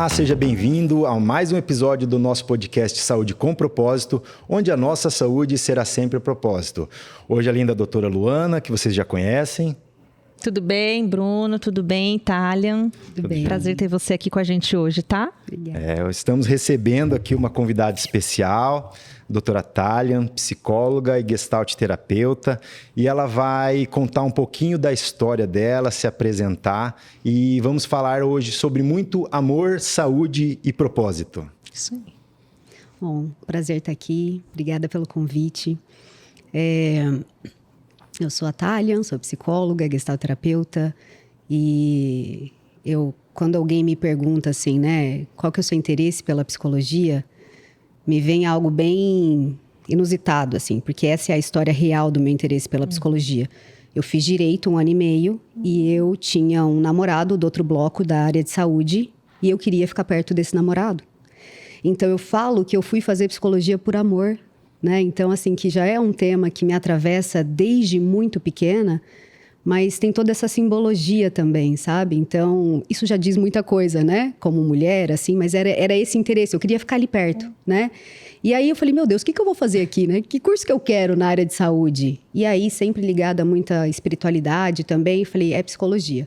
Olá, seja bem-vindo a mais um episódio do nosso podcast Saúde com Propósito, onde a nossa saúde será sempre o propósito. Hoje, além da doutora Luana, que vocês já conhecem. Tudo bem, Bruno? Tudo bem, Talian? Tudo bem. Prazer ter você aqui com a gente hoje, tá? Obrigada. Estamos recebendo aqui uma convidada especial, doutora Talian, psicóloga e gestalt terapeuta, e ela vai contar um pouquinho da história dela, se apresentar, e vamos falar hoje sobre muito amor, saúde e propósito. Isso aí. Bom, prazer estar aqui. Obrigada pelo convite. Eu sou a Talian, sou psicóloga, gestalt terapeuta, e quando alguém me pergunta assim, né, qual que é o seu interesse pela psicologia, me vem algo bem inusitado, assim, porque essa é a história real do meu interesse pela psicologia. Eu fiz direito 1 ano e meio e eu tinha um namorado do outro bloco da área de saúde e eu queria ficar perto desse namorado. Então eu falo que eu fui fazer psicologia por amor, né? Então, assim, que já é um tema que me atravessa desde muito pequena, mas tem toda essa simbologia também, sabe? Então, isso já diz muita coisa, né? Como mulher, assim, mas era esse interesse, eu queria ficar ali perto, né? E aí eu falei, meu Deus, o que eu vou fazer aqui, né? Que curso que eu quero na área de saúde? E aí, sempre ligada a muita espiritualidade também, falei, é psicologia.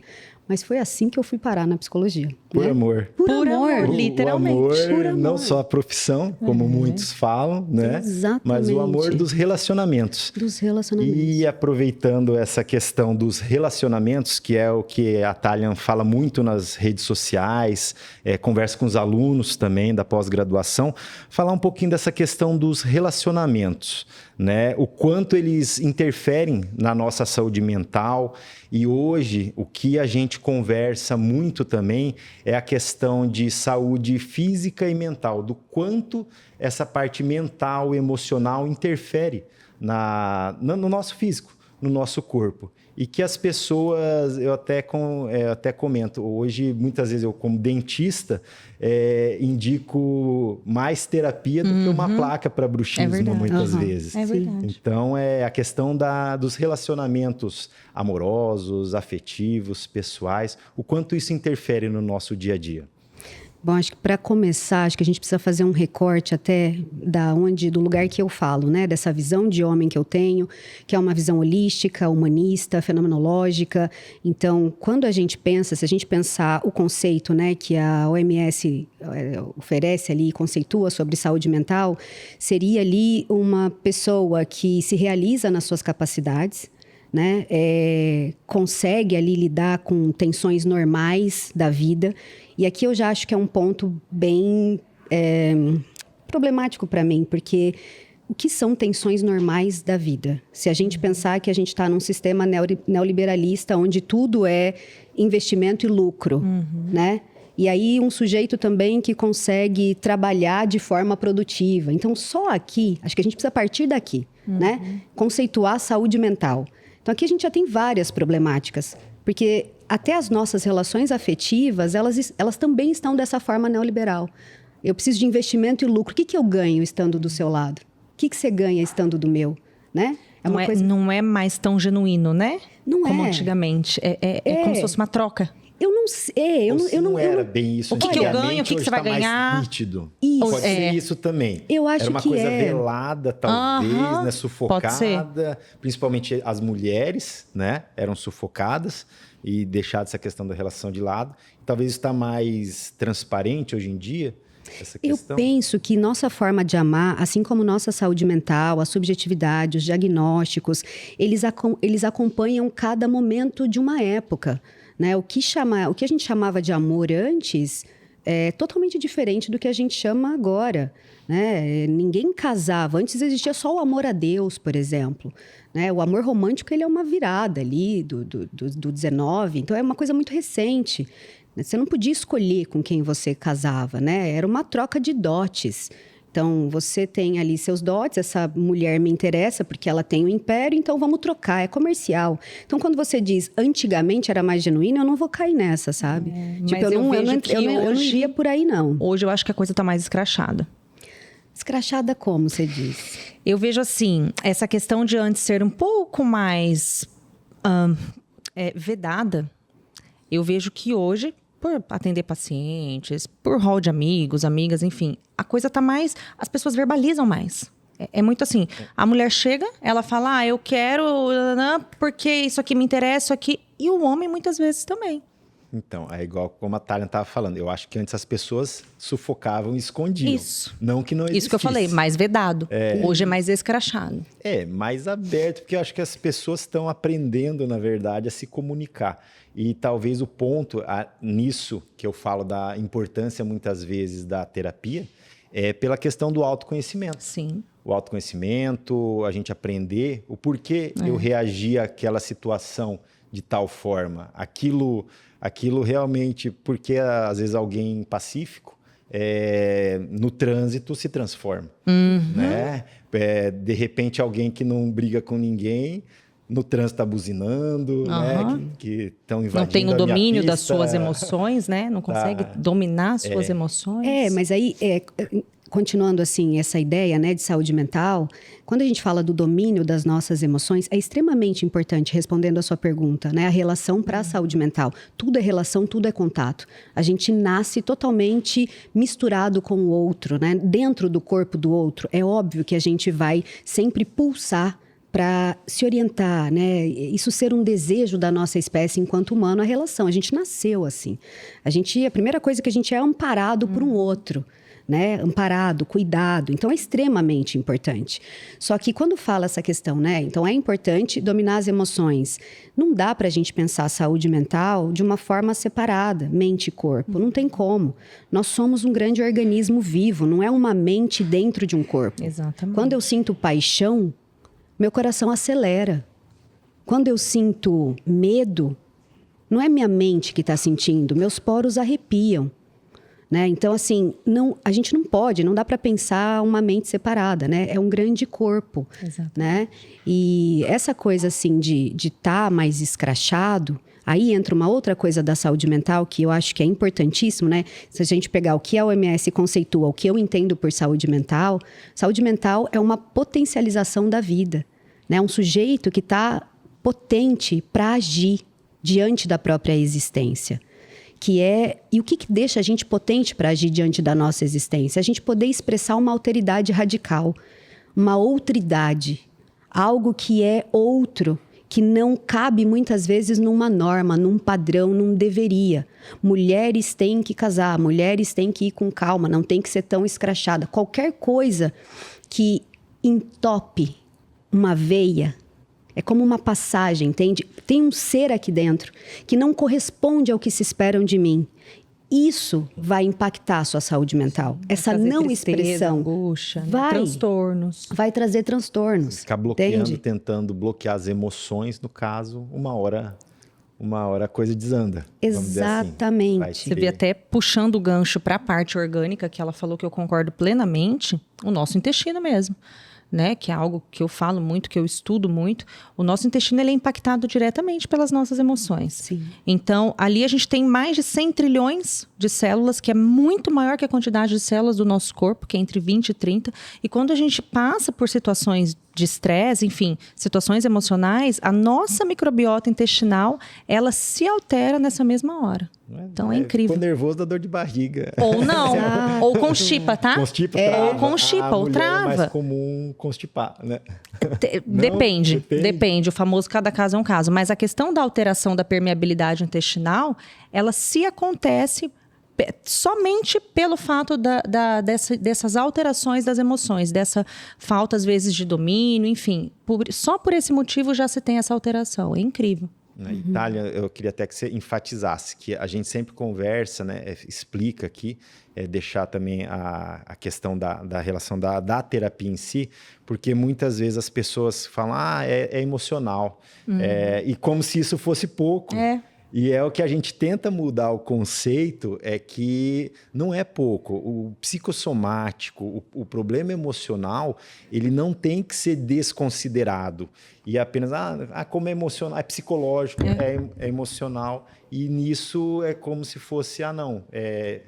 Mas foi assim que eu fui parar na psicologia. Por né? amor. Por amor. Literalmente. O amor, Por amor. não só a profissão, como muitos falam, né? Exatamente. Mas o amor dos relacionamentos. Dos relacionamentos. E aproveitando essa questão dos relacionamentos, que é o que a Talian fala muito nas redes sociais, conversa com os alunos também da pós-graduação, falar um pouquinho dessa questão dos relacionamentos, né? O quanto eles interferem na nossa saúde mental. E hoje, o que a gente conversa muito também é a questão de saúde física e mental, do quanto essa parte mental e emocional interfere no nosso físico, no nosso corpo. E que as pessoas, eu até comento, hoje muitas vezes eu como dentista indico mais terapia do que uma placa para bruxismo muitas vezes. É verdade. Então é a questão dos relacionamentos amorosos, afetivos, pessoais, o quanto isso interfere no nosso dia a dia. Bom, acho que para começar, acho que a gente precisa fazer um recorte até do lugar que eu falo, né? Dessa visão de homem que eu tenho, que é uma visão holística, humanista, fenomenológica. Então, quando a gente pensa, se a gente pensar o conceito, né, que a OMS oferece ali, conceitua sobre saúde mental, seria ali uma pessoa que se realiza nas suas capacidades, né? Consegue ali lidar com tensões normais da vida. E aqui eu já acho que é um ponto bem problemático para mim, porque o que são tensões normais da vida? Se a gente pensar que a gente está num sistema neoliberalista onde tudo é investimento e lucro, né? E aí um sujeito também que consegue trabalhar de forma produtiva. Então, só aqui, acho que a gente precisa partir daqui, né? Conceituar a saúde mental. Então, aqui a gente já tem várias problemáticas, porque até as nossas relações afetivas, elas também estão dessa forma neoliberal. Eu preciso de investimento e lucro. O que eu ganho estando do seu lado? O que você ganha estando do meu? Né? Não é mais tão genuíno, né? Não como é. antigamente. É como se fosse uma troca. Eu não sei. Eu não era bem isso. O que eu ganho, o que você vai ganhar? Mais nítido. Isso. Pode ser isso também. Eu acho era uma que coisa velada, talvez, né? Sufocada. Pode ser. Principalmente as mulheres, né? Eram sufocadas e deixado essa questão da relação de lado. Talvez está mais transparente hoje em dia, essa questão. Eu penso que nossa forma de amar, assim como nossa saúde mental, a subjetividade, os diagnósticos, eles acompanham cada momento de uma época, né? O que a gente chamava de amor antes é totalmente diferente do que a gente chama agora, né? Ninguém casava. Antes existia só o amor a Deus, por exemplo. Né? O amor romântico ele é uma virada ali do 19, então é uma coisa muito recente. Você não podia escolher com quem você casava, né? Era uma troca de dotes. Então, você tem ali seus dotes, essa mulher me interessa porque ela tem um império, então vamos trocar, é comercial. Então, quando você diz antigamente era mais genuíno, eu não vou cair nessa, sabe? Mas eu não iria por aí, não. Hoje eu acho que a coisa tá mais escrachada. Escrachada como, você diz? Eu vejo assim, essa questão de antes ser um pouco mais vedada, eu vejo que hoje por atender pacientes, por rol de amigos, amigas, enfim. A coisa tá mais... As pessoas verbalizam mais. É muito assim, a mulher chega, ela fala, eu quero, porque isso aqui me interessa, isso aqui... E o homem, muitas vezes, também. Então, é igual como a Talian estava falando. Eu acho que antes as pessoas sufocavam e escondiam. Isso. Não que não existisse. Isso que eu falei, mais vedado. Hoje é mais escrachado. Mais aberto, porque eu acho que as pessoas estão aprendendo, na verdade, a se comunicar. E talvez o ponto nisso que eu falo da importância, muitas vezes, da terapia, é pela questão do autoconhecimento. Sim. O autoconhecimento, a gente aprender o porquê eu reagi àquela situação de tal forma. Aquilo realmente, porque às vezes alguém pacífico no trânsito se transforma. Né? De repente alguém que não briga com ninguém no trânsito está buzinando, né? que estão invadindo. Não tem o domínio das suas emoções, né? Não consegue dominar as suas emoções. Mas aí continuando assim, essa ideia, né, de saúde mental, quando a gente fala do domínio das nossas emoções, é extremamente importante, respondendo a sua pergunta, né, a relação para a saúde mental. Tudo é relação, tudo é contato. A gente nasce totalmente misturado com o outro, né, dentro do corpo do outro. É óbvio que a gente vai sempre pulsar para se orientar, né? Isso ser um desejo da nossa espécie enquanto humano, a relação. A gente nasceu assim. A primeira coisa que a gente é amparado por um outro. Né? Amparado, cuidado. Então, é extremamente importante. Só que quando fala essa questão, né? Então, é importante dominar as emoções. Não dá para a gente pensar a saúde mental de uma forma separada, mente e corpo. Não tem como. Nós somos um grande organismo vivo, não é uma mente dentro de um corpo. Exatamente. Quando eu sinto paixão, meu coração acelera. Quando eu sinto medo, não é minha mente que está sentindo, meus poros arrepiam. Né? Então, assim, a gente não dá para pensar uma mente separada, né? É um grande corpo, né? E essa coisa, assim, de estar mais escrachado, aí entra uma outra coisa da saúde mental que eu acho que é importantíssimo, né? Se a gente pegar o que a OMS conceitua, o que eu entendo por saúde mental é uma potencialização da vida, né? Um sujeito que está potente para agir diante da própria existência. E o que deixa a gente potente para agir diante da nossa existência? A gente poder expressar uma alteridade radical, uma outridade, algo que é outro, que não cabe muitas vezes numa norma, num padrão, num deveria. Mulheres têm que casar, mulheres têm que ir com calma, não tem que ser tão escrachada. Qualquer coisa que entope uma veia, é como uma passagem, entende? Tem um ser aqui dentro que não corresponde ao que se esperam de mim. Isso vai impactar a sua saúde mental. Essa não tristeza, expressão angústia, transtornos. Vai trazer transtornos. Ficar bloqueando, entende? tentando bloquear as emoções, no caso, uma hora a coisa desanda. Exatamente. Assim. Você vê até puxando o gancho para a parte orgânica, que ela falou que eu concordo plenamente, o nosso intestino mesmo. Né, que é algo que eu falo muito, que eu estudo muito, o nosso intestino ele é impactado diretamente pelas nossas emoções. Sim. Então, ali a gente tem mais de 100 trilhões de células, que é muito maior que a quantidade de células do nosso corpo, que é entre 20 e 30. E quando a gente passa por situações de estresse, enfim, situações emocionais, a nossa microbiota intestinal, ela se altera nessa mesma hora. Então é incrível. Ficou nervoso da dor de barriga. Ou não. Ou constipa, tá? Constipa, trava. Ou constipa, ou trava. É mais comum constipar, né? Depende. O famoso cada caso é um caso. Mas a questão da alteração da permeabilidade intestinal, ela se acontece somente pelo fato dessas alterações das emoções, dessa falta, às vezes, de domínio, enfim. Só por esse motivo já se tem essa alteração. É incrível. Na Itália, eu queria até que você enfatizasse que a gente sempre conversa, né, explica aqui, deixar também a questão da relação da terapia em si, porque muitas vezes as pessoas falam, é emocional, e como se isso fosse pouco. E é o que a gente tenta mudar o conceito, é que não é pouco. O psicossomático, o problema emocional, ele não tem que ser desconsiderado. E apenas, como é emocional, é psicológico, é emocional. E nisso é como se fosse,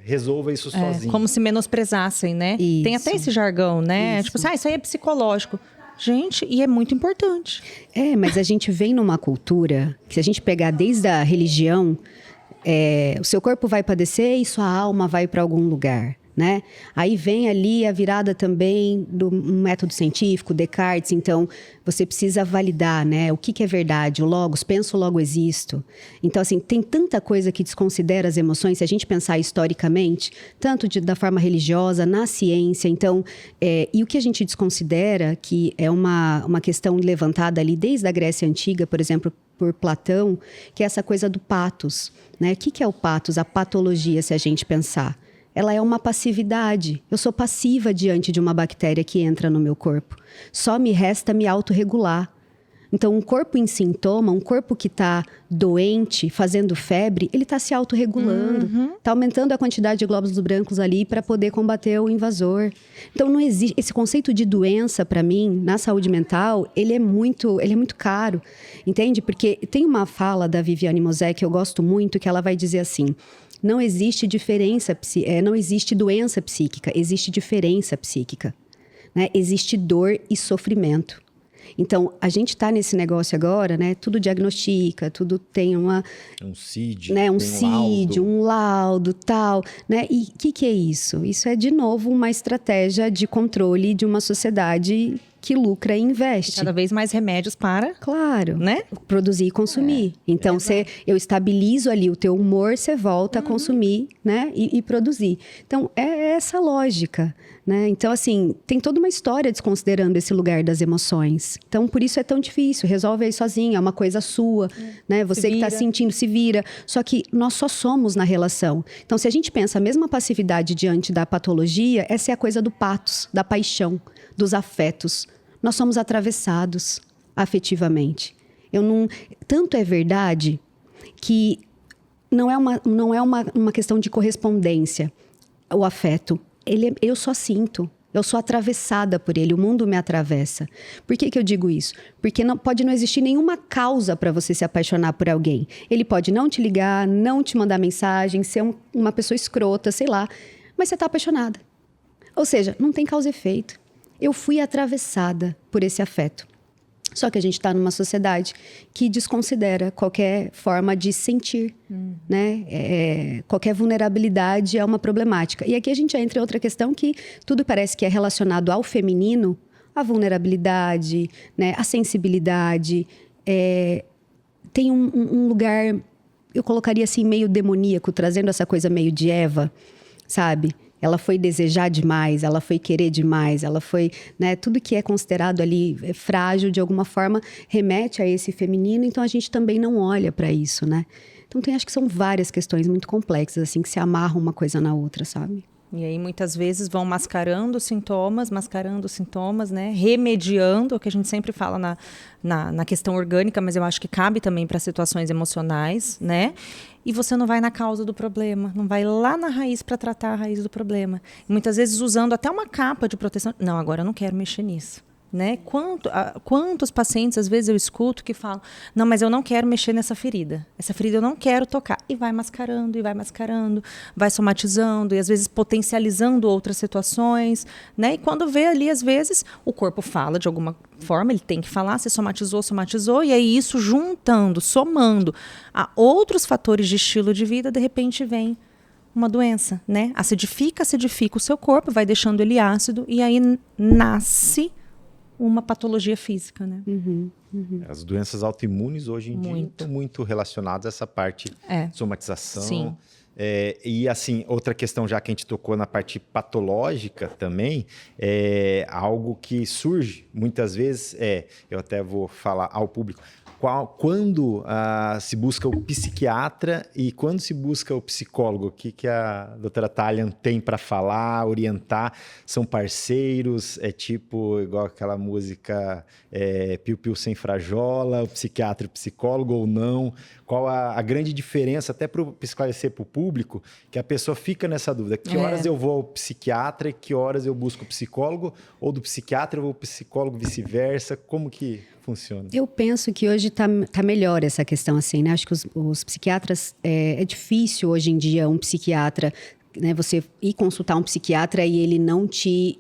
resolva isso sozinho. Como se menosprezassem, né? Isso. Tem até esse jargão, né? Isso. Tipo, isso aí é psicológico. Gente, e é muito importante. Mas a gente vem numa cultura que, se a gente pegar desde a religião, o seu corpo vai padecer e sua alma vai para algum lugar, né? Aí vem ali a virada também do método científico, Descartes. Então, você precisa validar, né? O que é verdade, o logos, penso, logo existo. Então, assim, tem tanta coisa que desconsidera as emoções, se a gente pensar historicamente, tanto da forma religiosa, na ciência. Então, e o que a gente desconsidera, que é uma questão levantada ali desde a Grécia Antiga, por exemplo, por Platão, que é essa coisa do patos, né? O que é o patos? A patologia, se a gente pensar. Ela é uma passividade. Eu sou passiva diante de uma bactéria que entra no meu corpo. Só me resta me autorregular. Então, um corpo em sintoma, um corpo que está doente, fazendo febre, ele está se autorregulando. Está aumentando a quantidade de glóbulos brancos ali para poder combater o invasor. Então, não existe... Esse conceito de doença, para mim, na saúde mental, ele é muito caro. Entende? Porque tem uma fala da Viviane Mosé que eu gosto muito, que ela vai dizer assim... Não existe não existe doença psíquica, existe diferença psíquica, né? Existe dor e sofrimento. Então, a gente está nesse negócio agora, né? Tudo diagnostica, tudo tem um CID, né? CID, um laudo, tal, né? E o que é isso? Isso é, de novo, uma estratégia de controle de uma sociedade que lucra e investe. Cada vez mais remédios para... Claro, né? Produzir e consumir. Então, eu estabilizo ali o teu humor, você volta a consumir, né? E produzir. Então, é essa lógica, né? Então, assim, tem toda uma história desconsiderando esse lugar das emoções. Então, por isso é tão difícil. Resolve aí sozinho, é uma coisa sua, né? Você que está sentindo, se vira. Só que nós só somos na relação. Então, se a gente pensa a mesma passividade diante da patologia, essa é a coisa do patos, da paixão, dos afetos. Nós somos atravessados afetivamente. Tanto é verdade que não é uma questão de correspondência, o afeto. Eu só sinto, eu sou atravessada por ele, o mundo me atravessa. Por que eu digo isso? Porque pode não existir nenhuma causa para você se apaixonar por alguém. Ele pode não te ligar, não te mandar mensagem, ser uma pessoa escrota, sei lá, mas você está apaixonada. Ou seja, não tem causa e efeito. Eu fui atravessada por esse afeto. Só que a gente está numa sociedade que desconsidera qualquer forma de sentir, né? Qualquer vulnerabilidade é uma problemática. E aqui a gente entra em outra questão que tudo parece que é relacionado ao feminino, a vulnerabilidade, né? A sensibilidade. Tem um lugar, eu colocaria assim, meio demoníaco, trazendo essa coisa meio de Eva, sabe? Ela foi desejar demais, ela foi querer demais, ela foi, né, tudo que é considerado ali frágil, de alguma forma, remete a esse feminino, então a gente também não olha para isso, né? Então acho que são várias questões muito complexas, assim, que se amarram uma coisa na outra, sabe? E aí, muitas vezes, vão mascarando sintomas, né? Remediando, o que a gente sempre fala na questão orgânica, mas eu acho que cabe também para situações emocionais, né? E você não vai na causa do problema, não vai lá na raiz para tratar a raiz do problema. E muitas vezes usando até uma capa de proteção. Não, agora eu não quero mexer nisso. Né? Quantos pacientes, às vezes, eu escuto que falam, não, mas eu não quero mexer nessa ferida. Essa ferida eu não quero tocar. E vai mascarando, vai somatizando, e às vezes potencializando outras situações. Né? E quando vê ali, às vezes, o corpo fala de alguma forma, ele tem que falar, você somatizou, e aí isso juntando, somando a outros fatores de estilo de vida, de repente vem uma doença, né? Acidifica o seu corpo, vai deixando ele ácido, e aí nasce uma patologia física, né? As doenças autoimunes hoje em dia estão muito relacionadas a essa parte de somatização. Sim. E assim, outra questão, já que a gente tocou na parte patológica também, algo que surge muitas vezes, eu até vou falar ao público, quando se busca o psiquiatra e quando se busca o psicólogo, o que a doutora Talian tem para falar, orientar? São parceiros? É tipo igual aquela música Piu Piu Sem Frajola, o psiquiatra e o psicólogo ou não? Qual a grande diferença, até para esclarecer para o público, que a pessoa fica nessa dúvida. Que horas eu vou ao psiquiatra e que horas eu busco o psicólogo? Ou do psiquiatra eu vou ao psicólogo, vice-versa? Como que funciona? Eu penso que hoje tá melhor essa questão, assim, né? Acho que os psiquiatras... É difícil hoje em dia um psiquiatra, né? Você ir consultar um psiquiatra e ele não te...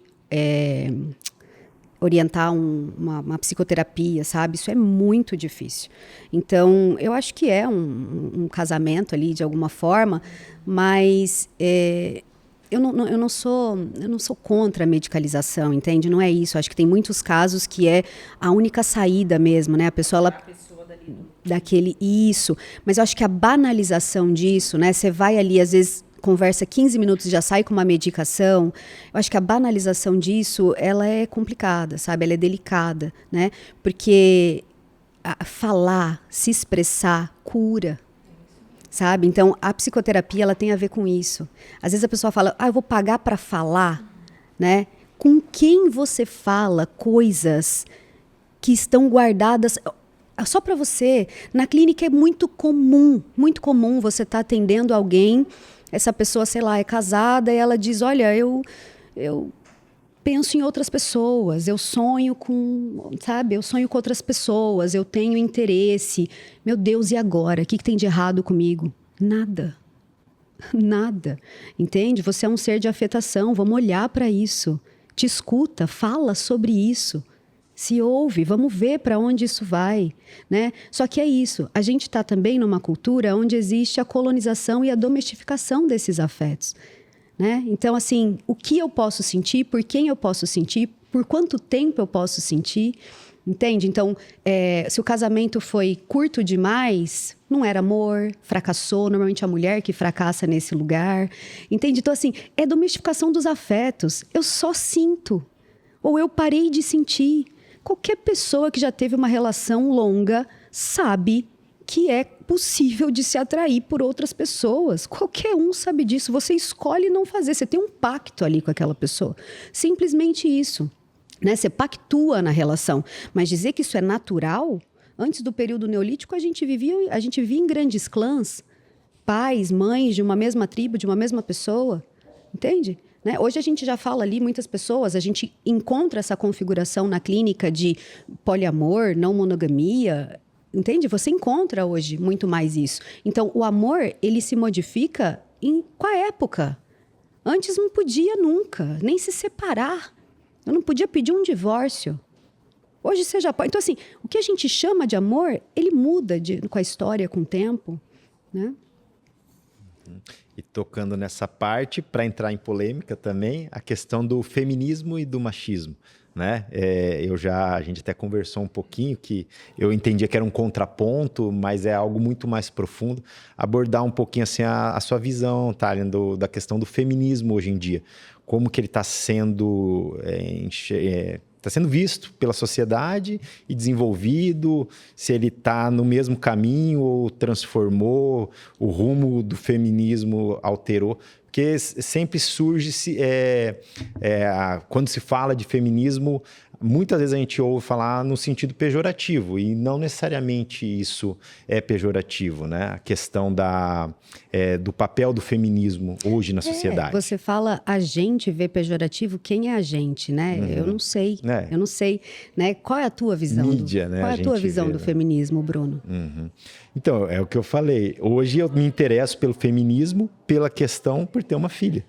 orientar uma psicoterapia, sabe? Isso é muito difícil. Então, eu acho que é um casamento ali, de alguma forma, mas eu não sou contra a medicalização, entende? Não é isso. Acho que tem muitos casos que é a única saída mesmo, né? A pessoa daquele isso. Mas eu acho que a banalização disso, né? Você vai ali, às vezes, conversa 15 minutos e já sai com uma medicação. Eu acho que a banalização disso, ela é complicada, sabe? Ela é delicada, né? Porque falar, se expressar, cura, sabe? Então, a psicoterapia, ela tem a ver com isso. Às vezes a pessoa fala, eu vou pagar para falar, né? Com quem você fala coisas que estão guardadas... Só para você, na clínica é muito comum você estar atendendo alguém, essa pessoa, sei lá, é casada e ela diz, olha, eu penso em outras pessoas, eu sonho com outras pessoas, eu tenho interesse. Meu Deus, e agora? O que tem de errado comigo? Nada. Nada. Entende? Você é um ser de afetação, vamos olhar para isso. Te escuta, fala sobre isso. Se ouve, vamos ver para onde isso vai, né? Só que é isso, a gente está também numa cultura onde existe a colonização e a domesticação desses afetos, né? Então, assim, o que eu posso sentir, por quem eu posso sentir, por quanto tempo eu posso sentir, entende? Então, se o casamento foi curto demais, não era amor, fracassou, normalmente a mulher que fracassa nesse lugar, entende? Então, assim, é domesticação dos afetos, eu só sinto, ou eu parei de sentir. Qualquer pessoa que já teve uma relação longa sabe que é possível de se atrair por outras pessoas. Qualquer um sabe disso. Você escolhe não fazer. Você tem um pacto ali com aquela pessoa. Simplesmente isso, né? Você pactua na relação. Mas dizer que isso é natural... Antes do período neolítico, a gente vivia em grandes clãs. Pais, mães de uma mesma tribo, de uma mesma pessoa. Entende? Né? Hoje a gente já fala ali, muitas pessoas, a gente encontra essa configuração na clínica de poliamor, não monogamia, entende? Você encontra hoje muito mais isso. Então, o amor, ele se modifica com a época. Antes não podia nunca, nem se separar. Eu não podia pedir um divórcio. Hoje você já pode. Então, assim, o que a gente chama de amor, ele muda com a história, com o tempo, né? E tocando nessa parte, para entrar em polêmica também, a questão do feminismo e do machismo, né? A gente até conversou um pouquinho, que eu entendia que era um contraponto, mas é algo muito mais profundo. Abordar um pouquinho assim, a sua visão, Talian, da questão do feminismo hoje em dia. Como que ele está sendo... Está sendo visto pela sociedade e desenvolvido, se ele está no mesmo caminho ou transformou, o rumo do feminismo alterou. Porque sempre surge, quando se fala de feminismo, muitas vezes a gente ouve falar no sentido pejorativo, e não necessariamente isso é pejorativo, né? A questão do papel do feminismo hoje na sociedade. Você fala a gente vê pejorativo, quem é a gente, né? Uhum. Eu não sei, eu não sei, né? Qual é a tua visão? Mídia, né? Qual é a tua visão do feminismo, Bruno? Uhum. Então, é o que eu falei. Hoje eu me interesso pelo feminismo, pela questão por ter uma filha.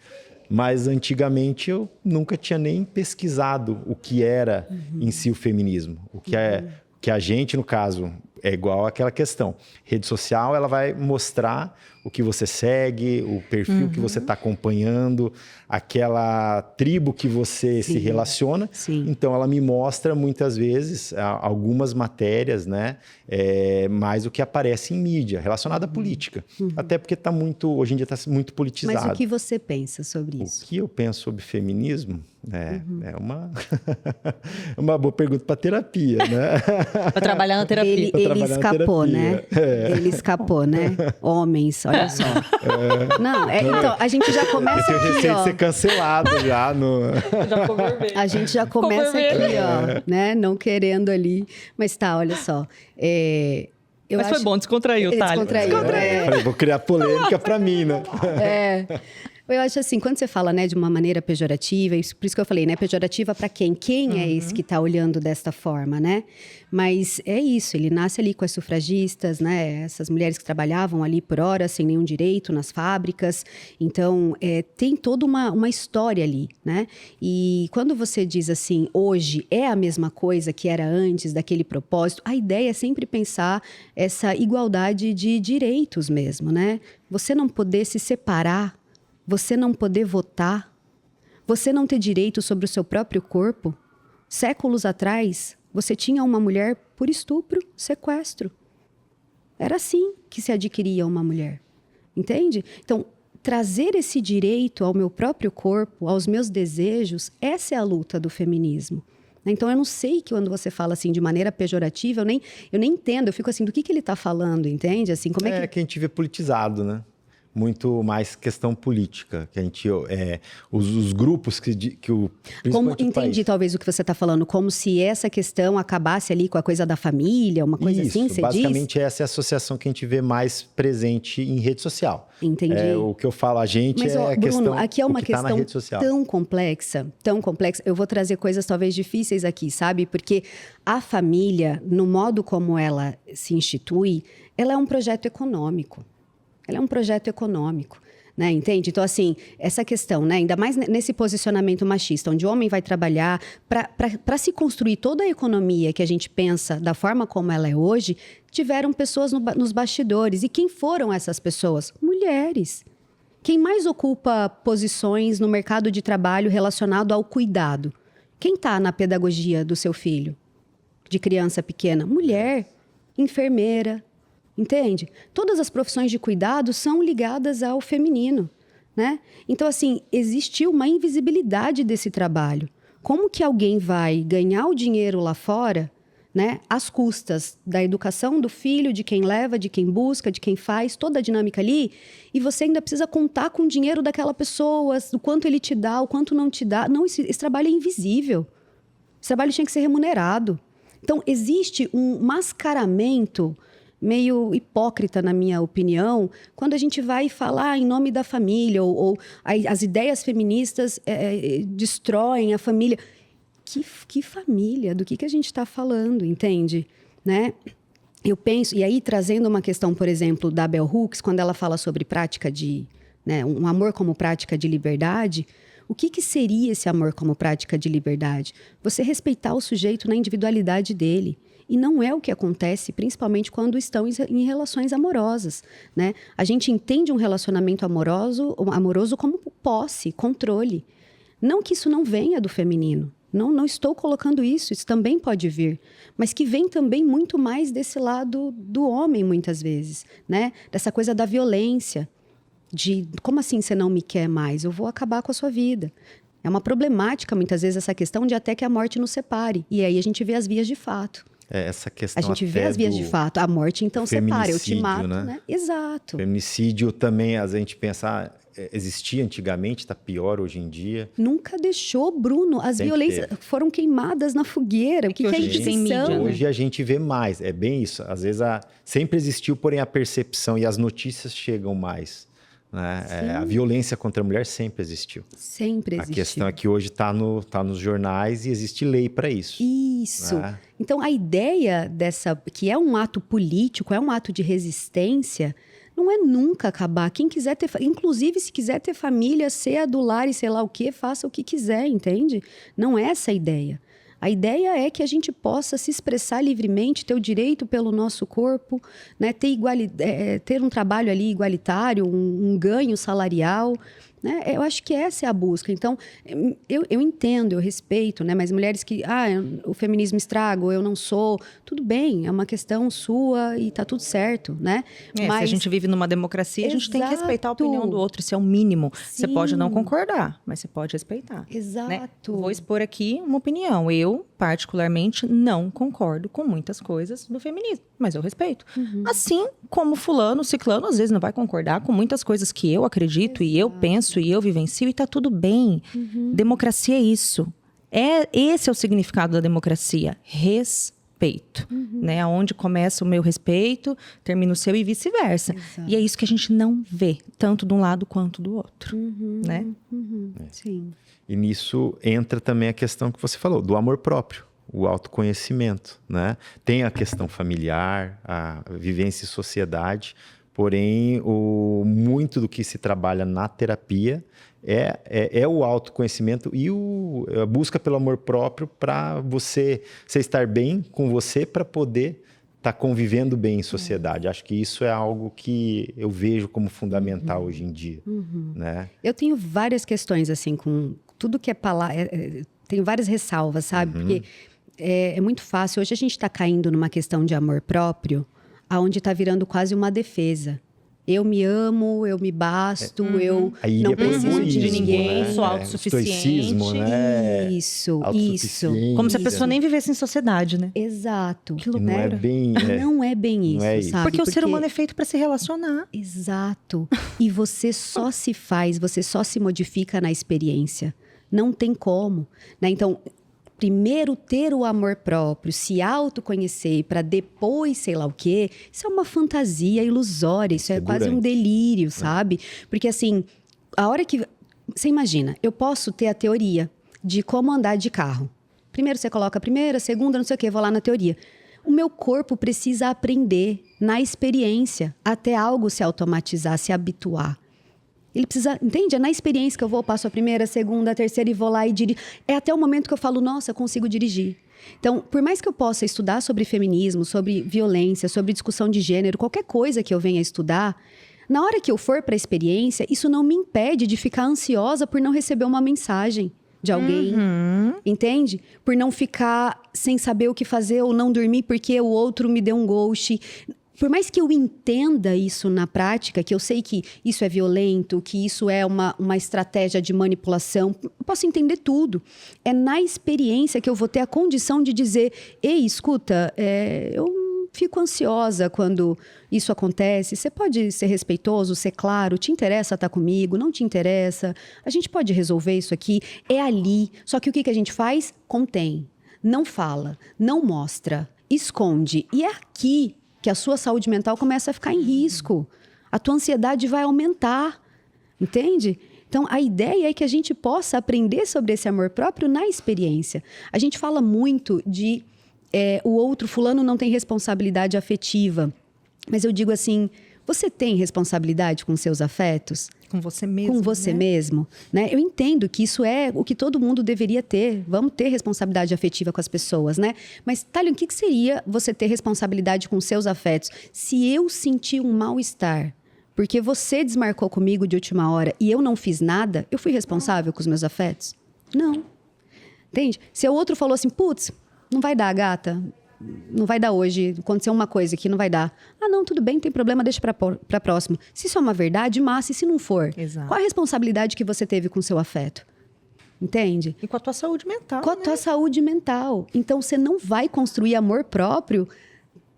Mas antigamente eu nunca tinha nem pesquisado o que era em si o feminismo. O que a gente, no caso, é igual àquela questão. Rede social, ela vai mostrar o que você segue, o perfil que você está acompanhando, aquela tribo que você se relaciona. Sim. Então, ela me mostra, muitas vezes, algumas matérias, né? Mais o que aparece em mídia, relacionada à política. Até porque hoje em dia está muito politizado. Mas o que você pensa sobre isso? O que eu penso sobre feminismo? É uma boa pergunta para terapia, né? Para trabalhar na terapia. Ele escapou, né? Ele escapou, né? Homens, olha só. Não, então, a gente já começa eu tenho aqui, receio de ser cancelado já no... A gente já começa aqui, ó, né? Não querendo ali. Mas tá, olha só. Mas foi bom, descontraiu, Thalia. Descontraiu. Falei, vou criar polêmica para mim, né? Eu acho assim, quando você fala, né, de uma maneira pejorativa, por isso que eu falei, né, pejorativa para quem? Quem é esse que está olhando desta forma, né? Mas é isso, ele nasce ali com as sufragistas, né, essas mulheres que trabalhavam ali por horas, sem nenhum direito, nas fábricas. Então, tem toda uma história ali, né? E quando você diz assim, hoje é a mesma coisa que era antes daquele propósito, a ideia é sempre pensar essa igualdade de direitos mesmo, né? Você não poder se separar, você não poder votar, você não ter direito sobre o seu próprio corpo. Séculos atrás, você tinha uma mulher por estupro, sequestro. Era assim que se adquiria uma mulher, entende? Então, trazer esse direito ao meu próprio corpo, aos meus desejos, essa é a luta do feminismo. Então, eu não sei que quando você fala assim de maneira pejorativa, eu nem entendo, eu fico assim, do que ele está falando, entende? Assim, como é que a gente vê politizado, né? Muito mais questão política, que a gente os grupos que o como entendi talvez o que você está falando, como se essa questão acabasse ali com a coisa da família, uma coisa assim, você basicamente essa é a associação que a gente vê mais presente em rede social. Entendi. O que eu falo a gente mas, a Bruno, questão aqui é uma questão tá na rede social. tão complexa. Eu vou trazer coisas talvez difíceis aqui, sabe? Porque a família, no modo como ela se institui, ela é um projeto econômico. Ela é um projeto econômico, né? Entende? Então, assim, essa questão, né? Ainda mais nesse posicionamento machista, onde o homem vai trabalhar para se construir toda a economia que a gente pensa da forma como ela é hoje, tiveram pessoas nos bastidores. E quem foram essas pessoas? Mulheres. Quem mais ocupa posições no mercado de trabalho relacionado ao cuidado? Quem está na pedagogia do seu filho, de criança pequena? Mulher, enfermeira. Entende? Todas as profissões de cuidado são ligadas ao feminino, né? Então, assim, existiu uma invisibilidade desse trabalho. Como que alguém vai ganhar o dinheiro lá fora, né, às custas da educação do filho, de quem leva, de quem busca, de quem faz, toda a dinâmica ali, e você ainda precisa contar com o dinheiro daquela pessoa, o quanto ele te dá, o quanto não te dá. Não, esse trabalho é invisível. Esse trabalho tinha que ser remunerado. Então, existe um mascaramento meio hipócrita, na minha opinião, quando a gente vai falar em nome da família, ou as ideias feministas destroem a família. Que família? Do que a gente está falando, entende? Né? Eu penso, e aí trazendo uma questão, por exemplo, da Bell Hooks, quando ela fala sobre prática de, né, um amor como prática de liberdade, o que seria esse amor como prática de liberdade? Você respeitar o sujeito na individualidade dele. E não é o que acontece, principalmente quando estão em relações amorosas, né? A gente entende um relacionamento amoroso como posse, controle. Não que isso não venha do feminino. Não estou colocando isso também pode vir. Mas que vem também muito mais desse lado do homem, muitas vezes, né? Dessa coisa da violência. De, como assim você não me quer mais? Eu vou acabar com a sua vida. É uma problemática, muitas vezes, essa questão de até que a morte nos separe. E aí a gente vê as vias de fato. Essa questão a gente vê as vias de fato. A morte, então, separa. Eu te mato, né? Exato. Feminicídio também, a gente pensa, existia antigamente, está pior hoje em dia. Nunca deixou, Bruno. As violências foram queimadas na fogueira. O que é Inquisição? Né? Hoje a gente vê mais. É bem isso. Às vezes sempre existiu, porém a percepção e as notícias chegam mais. Né? A violência contra a mulher sempre existiu. Sempre existiu. A questão é que hoje está nos jornais e existe lei para isso. Isso. Né? Então, a ideia dessa, que é um ato político, é um ato de resistência, não é nunca acabar. Quem quiser ter, inclusive se quiser ter família, ser a do lar e sei lá o quê, faça o que quiser, entende? Não é essa a ideia. A ideia é que a gente possa se expressar livremente, ter o direito pelo nosso corpo, né? Ter um trabalho ali igualitário, um ganho salarial. Né? Eu acho que essa é a busca. Então, eu entendo, eu respeito, né? Mas mulheres que, o feminismo estraga, ou eu não sou, tudo bem, é uma questão sua e tá tudo certo, né? Mas se a gente vive numa democracia, a gente tem que respeitar a opinião do outro, isso é o mínimo. Sim. Você pode não concordar, mas você pode respeitar. Exato. Né? Vou expor aqui uma opinião. Eu, particularmente, não concordo com muitas coisas do feminismo, mas eu respeito. Uhum. Assim como fulano, ciclano, às vezes não vai concordar com muitas coisas que eu acredito e eu penso e eu vivencio e tá tudo bem. Uhum. Democracia é isso. Esse é o significado da democracia. Respeito. respeito, né? Onde começa o meu respeito, termina o seu e vice-versa. E é isso que a gente não vê, tanto de um lado quanto do outro, né? Sim. E nisso entra também a questão que você falou, do amor próprio, o autoconhecimento, né? Tem a questão familiar, a vivência em sociedade, porém, muito do que se trabalha na terapia é o autoconhecimento e a busca pelo amor próprio para você estar bem com você para poder estar convivendo bem em sociedade. Acho que isso é algo que eu vejo como fundamental hoje em dia, né? Eu tenho várias questões, assim, com tudo que é palavra. Tenho várias ressalvas, sabe? Porque é muito fácil. Hoje a gente está caindo numa questão de amor próprio, aonde está virando quase uma defesa. Eu me amo, eu me basto, eu não preciso de ninguém, né? Sou autossuficiente. Né? Isso. Como se a pessoa nem vivesse em sociedade, né? Exato. Que loucura. Não é bem, não é bem isso, é isso. sabe? Porque o ser humano é feito para se relacionar. Exato. E você só você só se modifica na experiência. Não tem como, né? Então, primeiro ter o amor próprio, se autoconhecer para depois sei lá o quê, isso é uma fantasia ilusória, isso é quase um delírio, sabe? Porque assim, a hora que... Você imagina, eu posso ter a teoria de como andar de carro. Primeiro você coloca a primeira, segunda, não sei o quê, vou lá na teoria. O meu corpo precisa aprender na experiência até algo se automatizar, se habituar. Ele precisa, entende? É na experiência que eu vou, passo a primeira, a segunda, a terceira e vou lá e dirijo. É até o momento que eu falo, nossa, eu consigo dirigir. Então, por mais que eu possa estudar sobre feminismo, sobre violência, sobre discussão de gênero, qualquer coisa que eu venha estudar, na hora que eu for para a experiência, isso não me impede de ficar ansiosa por não receber uma mensagem de alguém, entende? Por não ficar sem saber o que fazer ou não dormir porque o outro me deu um ghost. Por mais que eu entenda isso na prática, que eu sei que isso é violento, que isso é uma estratégia de manipulação, eu posso entender tudo. É na experiência que eu vou ter a condição de dizer, ei, escuta, eu fico ansiosa quando isso acontece. Você pode ser respeitoso, ser claro, te interessa estar comigo, não te interessa? A gente pode resolver isso aqui, é ali. Só que o que a gente faz? Contém, não fala, não mostra, esconde. E é aqui que a sua saúde mental começa a ficar em risco. A tua ansiedade vai aumentar, entende? Então, a ideia é que a gente possa aprender sobre esse amor próprio na experiência. A gente fala muito de o outro, fulano não tem responsabilidade afetiva. Mas eu digo assim, você tem responsabilidade com seus afetos? Com você mesmo. Com você mesmo, né? Eu entendo que isso é o que todo mundo deveria ter. Vamos ter responsabilidade afetiva com as pessoas, né? Mas, Talion, o que seria você ter responsabilidade com seus afetos? Se eu sentir um mal-estar, porque você desmarcou comigo de última hora e eu não fiz nada, eu fui responsável com os meus afetos? Não. Entende? Se o outro falou assim, putz, não vai dar, gata... Não vai dar hoje, aconteceu uma coisa aqui, não vai dar. Ah, não, tudo bem, não tem problema, deixa para próximo. Se isso é uma verdade, massa, e se não for? Exato. Qual a responsabilidade que você teve com o seu afeto? Entende? E com a tua saúde mental, Com a tua saúde mental. Então, você não vai construir amor próprio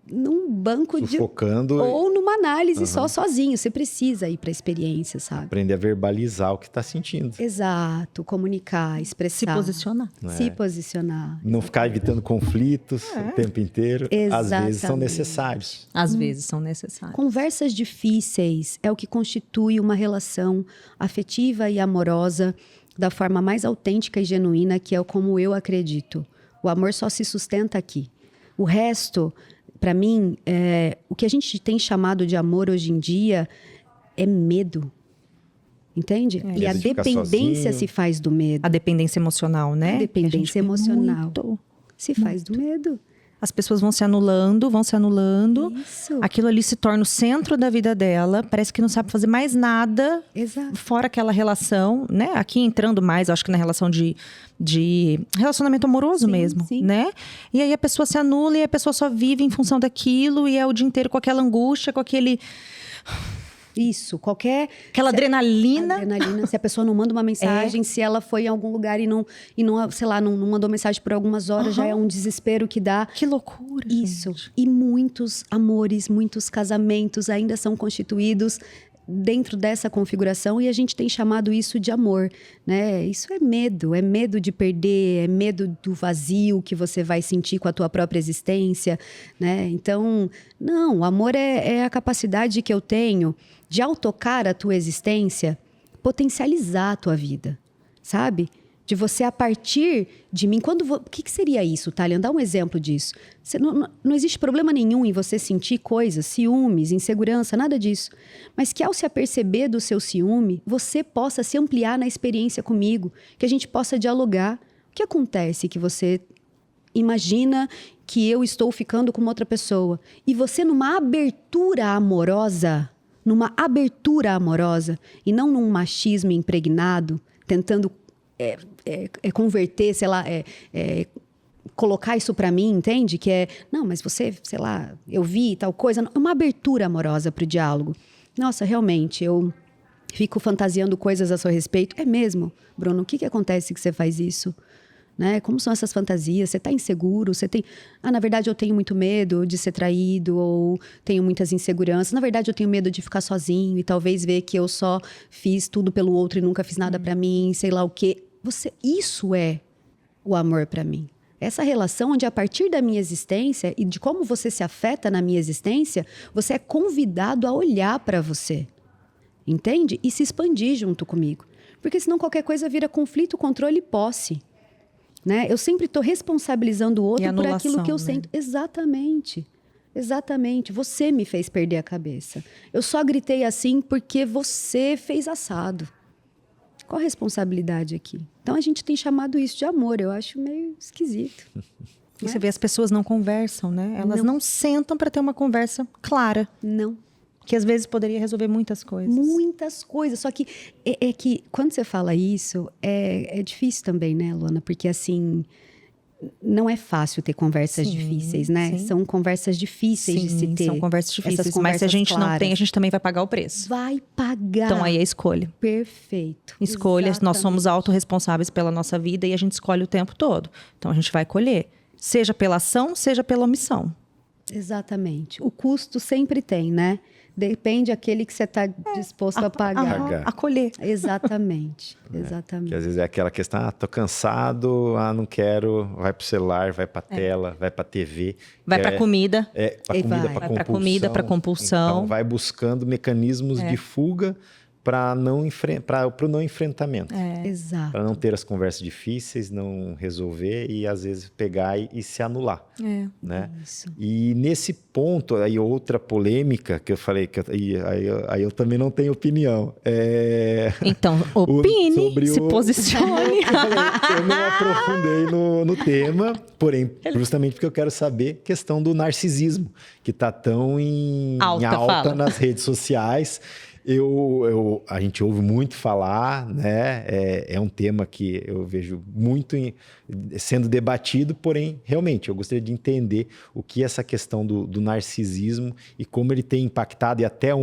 num banco sufocando ou numa análise sozinho. Você precisa ir para a experiência, sabe? Aprender a verbalizar o que está sentindo. Exato. Comunicar, expressar. Se posicionar. Se posicionar. Não ficar evitando conflitos o tempo inteiro. Exatamente. Às vezes são necessários. Às vezes são necessários. Conversas difíceis é o que constitui uma relação afetiva e amorosa da forma mais autêntica e genuína, que é como eu acredito. O amor só se sustenta aqui. O resto... Para mim, o que a gente tem chamado de amor hoje em dia é medo. Entende? E a dependência se faz do medo. A dependência emocional, né? A dependência emocional se faz do medo. As pessoas vão se anulando. Isso. Aquilo ali se torna o centro da vida dela. Parece que não sabe fazer mais nada. Exato. Fora aquela relação, né? Aqui entrando mais, acho que na relação de relacionamento amoroso mesmo, né? E aí a pessoa se anula e a pessoa só vive em função daquilo. E é o dia inteiro com aquela angústia, com aquele... Isso, aquela adrenalina. Se a pessoa não manda uma mensagem, se ela foi em algum lugar e não, sei lá, não mandou mensagem por algumas horas, já é um desespero que dá. Que loucura, isso. Gente. E muitos amores, muitos casamentos ainda são constituídos dentro dessa configuração e a gente tem chamado isso de amor, né? Isso é medo de perder, é medo do vazio que você vai sentir com a tua própria existência, né? Então, não, o amor é a capacidade que eu tenho de, ao tocar a tua existência, potencializar a tua vida, sabe? De você, a partir de mim... O que seria isso, Talian? Dá um exemplo disso. Não existe problema nenhum em você sentir coisas, ciúmes, insegurança, nada disso. Mas que ao se aperceber do seu ciúme, você possa se ampliar na experiência comigo, que a gente possa dialogar. O que acontece que você imagina que eu estou ficando com uma outra pessoa e você, numa abertura amorosa e não num machismo impregnado, tentando converter, sei lá, colocar isso pra mim, entende? Que não, mas você, sei lá, eu vi tal coisa, uma abertura amorosa pro diálogo. Nossa, realmente, eu fico fantasiando coisas a seu respeito. É mesmo, Bruno, o que acontece que você faz isso? Né? Como são essas fantasias? Você tá inseguro? Você tem... na verdade, eu tenho muito medo de ser traído, ou tenho muitas inseguranças. Na verdade, eu tenho medo de ficar sozinho e talvez ver que eu só fiz tudo pelo outro e nunca fiz nada pra mim, sei lá o quê. Isso é o amor pra mim. Essa relação onde, a partir da minha existência e de como você se afeta na minha existência, você é convidado a olhar pra você. Entende? E se expandir junto comigo. Porque senão qualquer coisa vira conflito, controle e posse. Né? Eu sempre estou responsabilizando o outro por aquilo que eu sinto. Exatamente. Você me fez perder a cabeça. Eu só gritei assim porque você fez assado. Qual a responsabilidade aqui? Então, a gente tem chamado isso de amor. Eu acho meio esquisito. E você vê, as pessoas não conversam, né? Elas não sentam para ter uma conversa clara. Não. Que às vezes poderia resolver muitas coisas. Muitas coisas. Só que que quando você fala isso, é difícil também, né, Luana? Porque, assim, não é fácil ter conversas difíceis, né? Sim. São conversas difíceis de se ter. São conversas difíceis, mas se a gente não tem, a gente também vai pagar o preço. Vai pagar. Então, aí é escolha. Perfeito. Escolha. Exatamente. Nós somos autorresponsáveis pela nossa vida e a gente escolhe o tempo todo. Então, a gente vai colher. Seja pela ação, seja pela omissão. Exatamente. O custo sempre tem, né? Depende daquele que você está disposto a pagar. Acolher. Exatamente. Exatamente. Que às vezes é aquela questão, tô cansado, não quero, vai pro celular, vai pra tela, vai pra TV. Vai pra comida. Pra comida, pra compulsão. Vai pra comida, pra compulsão. Então, vai buscando mecanismos de fuga para o não enfrentamento. Exato. Para não ter as conversas difíceis, não resolver e às vezes pegar e se anular. Né? Isso. E nesse ponto, aí outra polêmica que eu falei, aí eu também não tenho opinião. Então, opine, se posicione. Eu não aprofundei no tema, porém, justamente porque eu quero saber a questão do narcisismo, que está tão em alta nas redes sociais. A gente ouve muito falar, né? É um tema que eu vejo muito sendo debatido, porém, realmente, eu gostaria de entender o que é essa questão do narcisismo e como ele tem impactado e até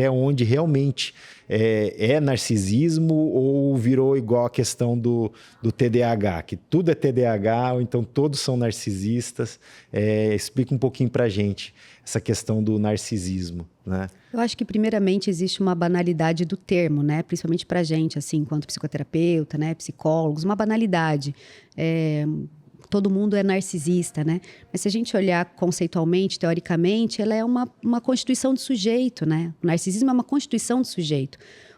onde realmente é narcisismo ou virou igual a questão do TDAH, que tudo é TDAH ou então todos são narcisistas. Explica um pouquinho pra gente essa questão do narcisismo, né? Eu acho que, primeiramente, existe uma banalidade do termo, né? Principalmente pra gente, assim, enquanto psicoterapeuta, né? Psicólogos, uma banalidade. Todo mundo é narcisista, né? Mas se a gente olhar conceitualmente, teoricamente, ela é uma constituição do sujeito, né? O narcisismo é uma constituição do sujeito.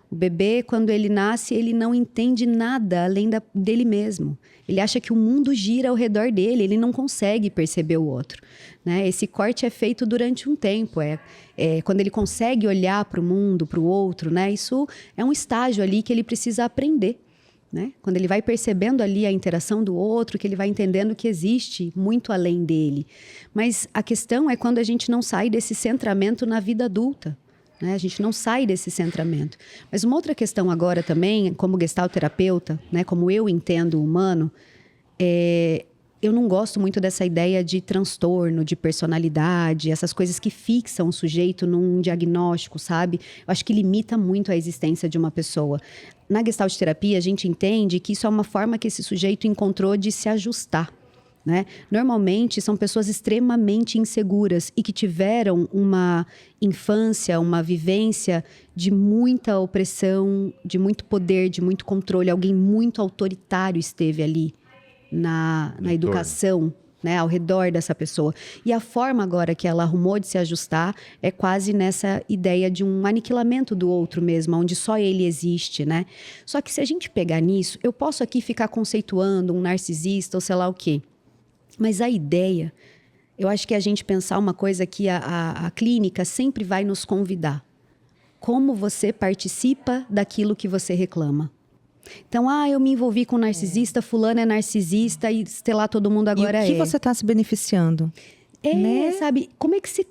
O bebê, quando ele nasce, ele não entende nada além dele mesmo. Ele acha que o mundo gira ao redor dele, ele não consegue perceber o outro, né? Esse corte é feito durante um tempo, quando ele consegue olhar para o mundo, para o outro, né? Isso é um estágio ali que ele precisa aprender, né? Quando ele vai percebendo ali a interação do outro, que ele vai entendendo que existe muito além dele. Mas a questão é quando a gente não sai desse centramento na vida adulta. Né? A gente não sai desse centramento. Mas uma outra questão agora também, como gestalterapeuta, né? Como eu entendo o humano, eu não gosto muito dessa ideia de transtorno, de personalidade, essas coisas que fixam o sujeito num diagnóstico, sabe? Eu acho que limita muito a existência de uma pessoa. Na gestalterapia, a gente entende que isso é uma forma que esse sujeito encontrou de se ajustar, né? Normalmente são pessoas extremamente inseguras e que tiveram uma infância, uma vivência de muita opressão, de muito poder, de muito controle. Alguém muito autoritário esteve ali na educação, né, ao redor dessa pessoa. E a forma agora que ela arrumou de se ajustar é quase nessa ideia de um aniquilamento do outro mesmo, onde só ele existe, né? Só que se a gente pegar nisso, eu posso aqui ficar conceituando um narcisista ou sei lá o quê. Mas a ideia, eu acho que a gente pensar uma coisa que a clínica sempre vai nos convidar. Como você participa daquilo que você reclama. Então, eu me envolvi com um narcisista, fulano é narcisista e sei lá, todo mundo agora é. E o que você está se beneficiando? Né? Sabe? Como é que você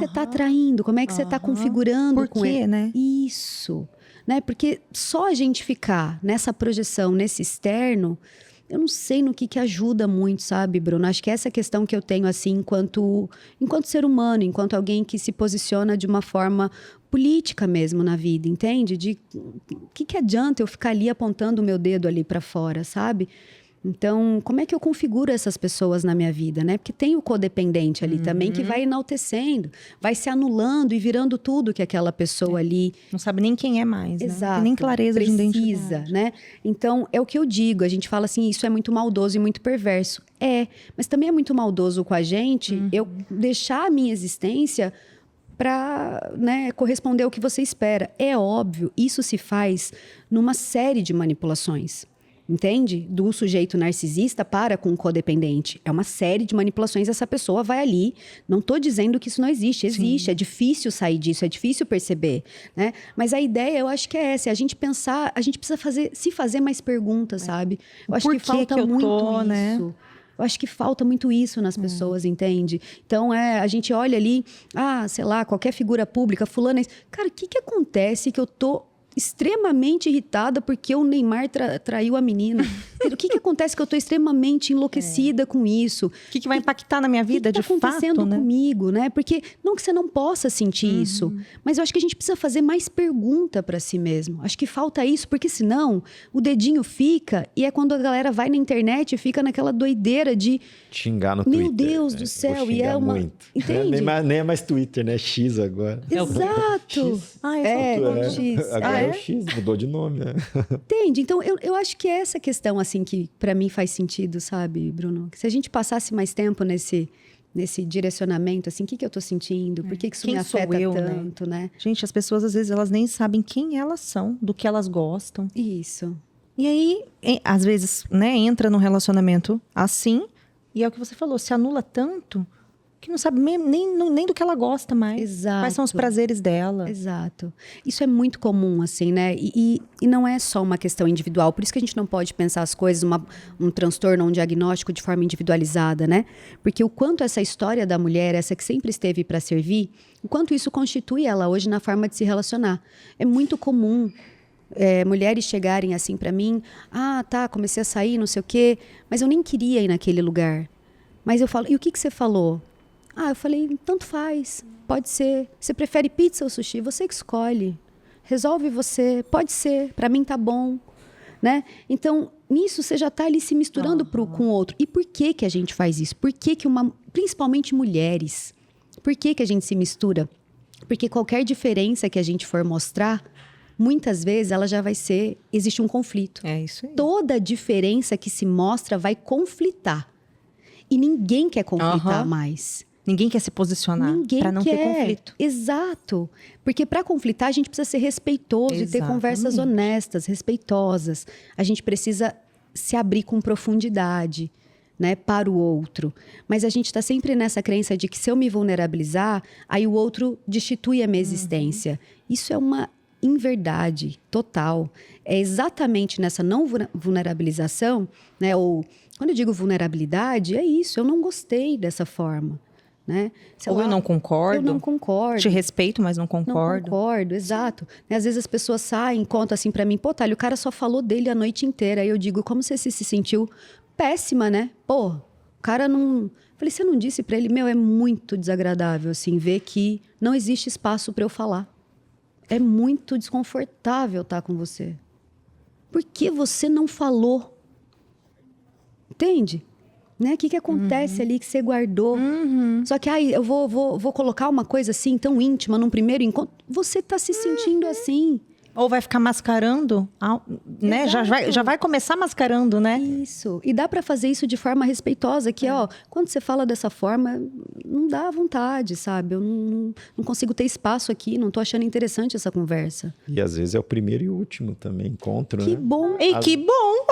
está atraindo? Como é que você está configurando? Por quê, né? Isso. Né? Porque só a gente ficar nessa projeção, nesse externo, eu não sei no que ajuda muito, sabe, Bruno? Acho que essa questão que eu tenho, assim, enquanto ser humano, enquanto alguém que se posiciona de uma forma política mesmo na vida, entende? De o que adianta eu ficar ali apontando o meu dedo ali para fora, sabe? Então, como é que eu configuro essas pessoas na minha vida, né? Porque tem o codependente ali também que vai enaltecendo, vai se anulando e virando tudo que aquela pessoa ali... Não sabe nem quem é mais, Exato, né? Tem nem clareza de identidade. Precisa, né? Então, é o que eu digo. A gente fala assim, isso é muito maldoso e muito perverso. Mas também é muito maldoso com a gente eu deixar a minha existência para, né, corresponder ao que você espera. É óbvio, isso se faz numa série de manipulações. Entende? Do sujeito narcisista para com o codependente. É uma série de manipulações. Essa pessoa vai ali. Não estou dizendo que isso não existe. Existe. Sim. É difícil sair disso. É difícil perceber. Né? Mas a ideia, eu acho que é essa. A gente pensar... A gente precisa se fazer mais perguntas, sabe? Eu acho que falta muito isso. Né? Eu acho que falta muito isso nas pessoas, entende? Então, a gente olha ali... sei lá, qualquer figura pública, fulana... Cara, o que acontece que eu tô... extremamente irritada porque o Neymar traiu a menina. O que acontece que eu estou extremamente enlouquecida com isso? O que vai impactar na minha vida, de fato, né? O que está acontecendo comigo, né? Porque não que você não possa sentir isso, mas eu acho que a gente precisa fazer mais pergunta para si mesmo. Acho que falta isso, porque senão o dedinho fica e é quando a galera vai na internet e fica naquela doideira de... xingar no Twitter. Meu Deus do céu, e é uma... Muito. Entende? Nem é mais Twitter, né? X agora. Exato. X. Agora é o X, mudou de nome, né? Entende? Então, eu acho que é essa questão, assim, que para mim faz sentido, sabe, Bruno? Que se a gente passasse mais tempo nesse direcionamento, assim, o que eu tô sentindo? Por que isso me afeta tanto, né? Gente, as pessoas, às vezes, elas nem sabem quem elas são, do que elas gostam. Isso. E aí, às vezes, né, entra num relacionamento assim, e é o que você falou, se anula tanto... que não sabe nem do que ela gosta mais. Exato. Quais são os prazeres dela. Exato. Isso é muito comum, assim, né? E não é só uma questão individual. Por isso que a gente não pode pensar as coisas, um transtorno, um diagnóstico de forma individualizada, né? Porque o quanto essa história da mulher, essa que sempre esteve para servir, o quanto isso constitui ela hoje na forma de se relacionar. É muito comum mulheres chegarem assim para mim, comecei a sair, não sei o quê, mas eu nem queria ir naquele lugar. Mas eu falo, e o que você falou? Eu falei, tanto faz, pode ser. Você prefere pizza ou sushi? Você que escolhe. Resolve você, pode ser, para mim tá bom. Né? Então, nisso você já tá ali se misturando com o outro. E por que a gente faz isso? Por que principalmente mulheres, por que a gente se mistura? Porque qualquer diferença que a gente for mostrar, muitas vezes ela já vai existe um conflito. É isso aí. Toda diferença que se mostra vai conflitar. E ninguém quer conflitar mais. Ninguém quer se posicionar para não ter conflito. Exato. Porque para conflitar, a gente precisa ser respeitoso e ter conversas honestas, respeitosas. A gente precisa se abrir com profundidade, né, para o outro. Mas a gente está sempre nessa crença de que se eu me vulnerabilizar, aí o outro destitui a minha existência. Isso é uma inverdade total. É exatamente nessa não vulnerabilização, né, ou quando eu digo vulnerabilidade, é isso, eu não gostei dessa forma. Né? Ou eu não concordo. Eu não concordo. Te respeito, mas não concordo. Não concordo, exato. Às vezes as pessoas saem e contam assim pra mim, Thalia, o cara só falou dele a noite inteira. Aí eu digo, como você se sentiu péssima, né? O cara não... Falei, você não disse pra ele? É muito desagradável, assim, ver que não existe espaço pra eu falar. É muito desconfortável estar com você. Por que você não falou? Entende? Né? O que acontece ali que você guardou? Só que eu vou colocar uma coisa assim tão íntima num primeiro encontro. Você tá se sentindo assim. Ou vai ficar mascarando, né? Já vai começar mascarando, né? Isso. E dá para fazer isso de forma respeitosa, que quando você fala dessa forma, não dá vontade, sabe? Eu não consigo ter espaço aqui, não tô achando interessante essa conversa. E às vezes é o primeiro e último também encontro, Que né? bom. E que bom!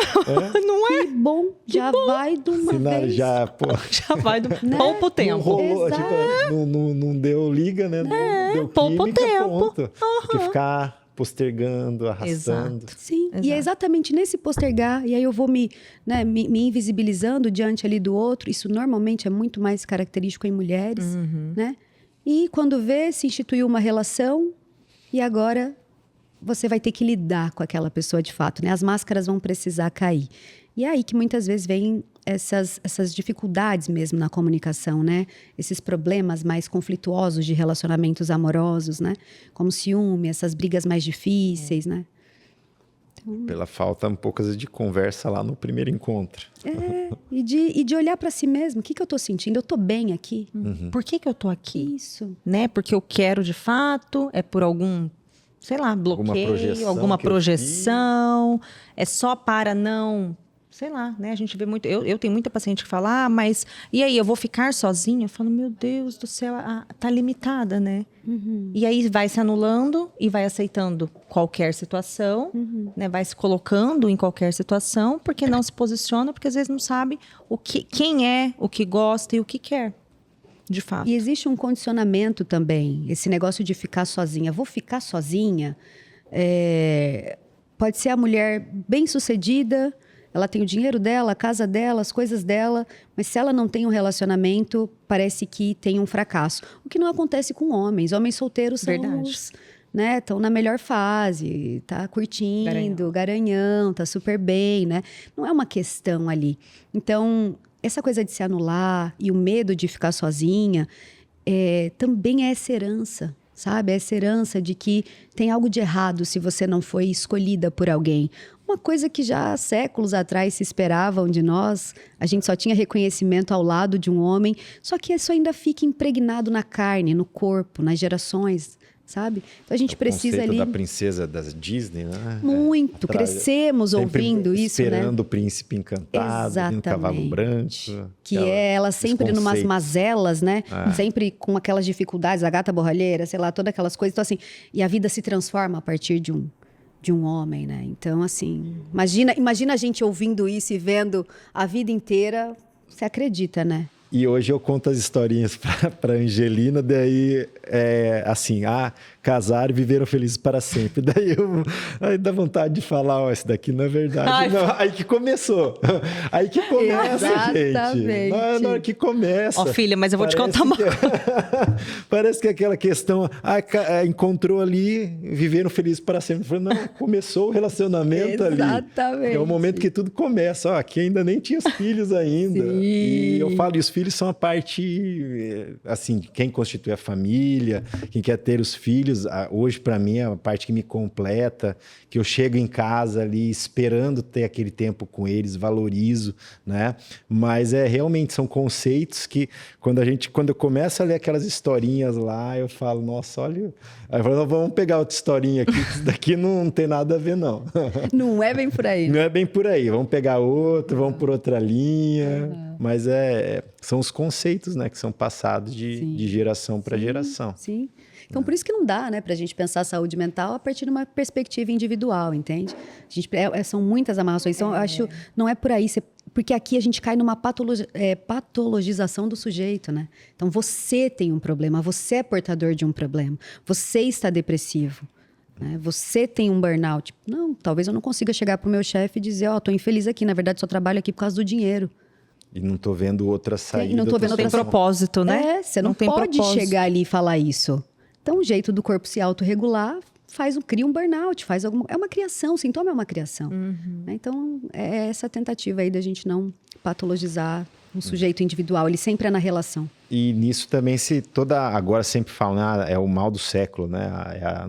Não é? Que bom. Já vai de uma vez. Já vai do pouco tempo. Não rolou, não deu liga, né? Não deu pouco química, tempo. Ponto. Porque ficar postergando, arrastando. Exato. Sim, e é exatamente nesse postergar, e aí eu vou me invisibilizando diante ali do outro. Isso normalmente é muito mais característico em mulheres, né? E quando vê, se instituiu uma relação e agora você vai ter que lidar com aquela pessoa de fato, né? As máscaras vão precisar cair. E é aí que muitas vezes vem essas dificuldades mesmo na comunicação, né? Esses problemas mais conflituosos de relacionamentos amorosos, né? Como ciúme, essas brigas mais difíceis, né? Então, pela falta um pouco de conversa lá no primeiro encontro. E de olhar para si mesmo. O que eu estou sentindo? Eu estou bem aqui? Por que eu tô aqui? Isso. Né? Porque eu quero de fato? É por algum, sei lá, bloqueio, alguma projeção? É só para não... Sei lá, né? A gente vê muito... Eu tenho muita paciente que fala, mas... E aí, eu vou ficar sozinha? Eu falo, meu Deus do céu, tá limitada, né? E aí, vai se anulando e vai aceitando qualquer situação, né? Vai se colocando em qualquer situação, porque não se posiciona, porque às vezes não sabe quem é, o que gosta e o que quer, de fato. E existe um condicionamento também. Esse negócio de ficar sozinha. Vou ficar sozinha? Pode ser a mulher bem-sucedida... Ela tem o dinheiro dela, a casa dela, as coisas dela, mas se ela não tem um relacionamento, parece que tem um fracasso. O que não acontece com homens. Homens solteiros são os, né, estão na melhor fase, tá curtindo, garanhão, tá super bem, né? Não é uma questão ali. Então, essa coisa de se anular e o medo de ficar sozinha também é essa herança. Sabe? Essa herança de que tem algo de errado se você não foi escolhida por alguém. Uma coisa que já há séculos atrás se esperavam de nós. A gente só tinha reconhecimento ao lado de um homem. Só que isso ainda fica impregnado na carne, no corpo, nas gerações, sabe? Então a gente precisa ali... O conceito da princesa das Disney, né? Muito. Crescemos ouvindo isso, né? Esperando o príncipe encantado, vindo cavalo branco. Que ela sempre numas mazelas, né? Sempre com aquelas dificuldades, a gata borralheira, sei lá, todas aquelas coisas. Então, assim, e a vida se transforma a partir de um homem, né? Então, assim, imagina a gente ouvindo isso e vendo a vida inteira, você acredita, né? E hoje eu conto as historinhas para Angelina, daí assim, casaram e viveram felizes para sempre. Aí dá vontade de falar, isso daqui não é verdade. Não, aí que começou. Aí que começa, gente. Na hora que começa. Filha, mas eu vou te contar uma coisa. Parece que é aquela questão, encontrou ali, viveram felizes para sempre. Eu falei, não, começou o relacionamento ali. Exatamente. É o momento que tudo começa. Aqui ainda nem tinha os filhos ainda. Sim. E eu falo, os filhos são a parte, assim, quem constitui a família, quem quer ter os filhos. Hoje, para mim, é a parte que me completa, que eu chego em casa ali esperando ter aquele tempo com eles, valorizo, né? Mas realmente são conceitos que, quando eu começo a ler aquelas historinhas lá, eu falo, nossa, olha... Aí eu falo, vamos pegar outra historinha aqui, que isso daqui não tem nada a ver, não. Não é bem por aí. Não é bem por aí. Vamos pegar outro, vamos por outra linha. Mas são os conceitos, né, que são passados de geração para geração. Sim. Então, por isso que não dá, né, para a gente pensar a saúde mental a partir de uma perspectiva individual, entende? São muitas amarrações. Então, eu acho, não é por aí, porque aqui a gente cai numa patologização do sujeito, né? Então, você tem um problema, você é portador de um problema, você está depressivo, né? Você tem um burnout. Não, talvez eu não consiga chegar para o meu chefe e dizer, tô infeliz aqui, na verdade só trabalho aqui por causa do dinheiro. E não tô vendo outra saída. Não tô vendo outra propósito, né? Você não pode chegar ali e falar isso. Então, o jeito do corpo se autorregular cria um burnout, é uma criação, o sintoma é uma criação. Então, é essa tentativa aí da gente não patologizar um sujeito individual, ele sempre é na relação. E nisso também agora sempre falam, é o mal do século, né?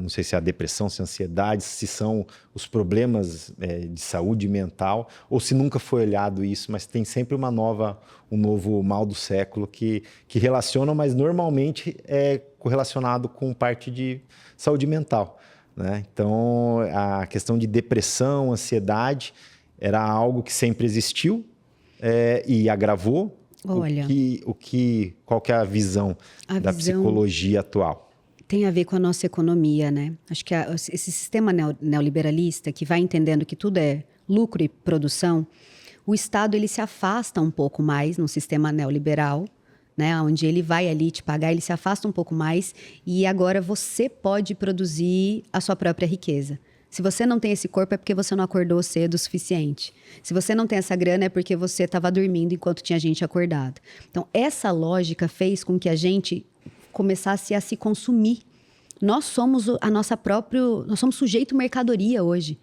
Não sei se é a depressão, se é a ansiedade, se são os problemas de saúde mental, ou se nunca foi olhado isso, mas tem sempre um novo mal do século que relacionam, mas normalmente é correlacionado com parte de saúde mental, né? Então, a questão de depressão, ansiedade, era algo que sempre existiu e agravou. Olha, qual que é a visão da psicologia atual? Tem a ver com a nossa economia, né? Acho que esse sistema neoliberalista que vai entendendo que tudo é lucro e produção, o Estado ele se afasta um pouco mais no sistema neoliberal, né? Onde ele vai ali te pagar, ele se afasta um pouco mais e agora você pode produzir a sua própria riqueza. Se você não tem esse corpo é porque você não acordou cedo o suficiente. Se você não tem essa grana é porque você estava dormindo enquanto tinha gente acordada. Então, essa lógica fez com que a gente começasse a se consumir. Nós somos nós somos sujeito mercadoria hoje.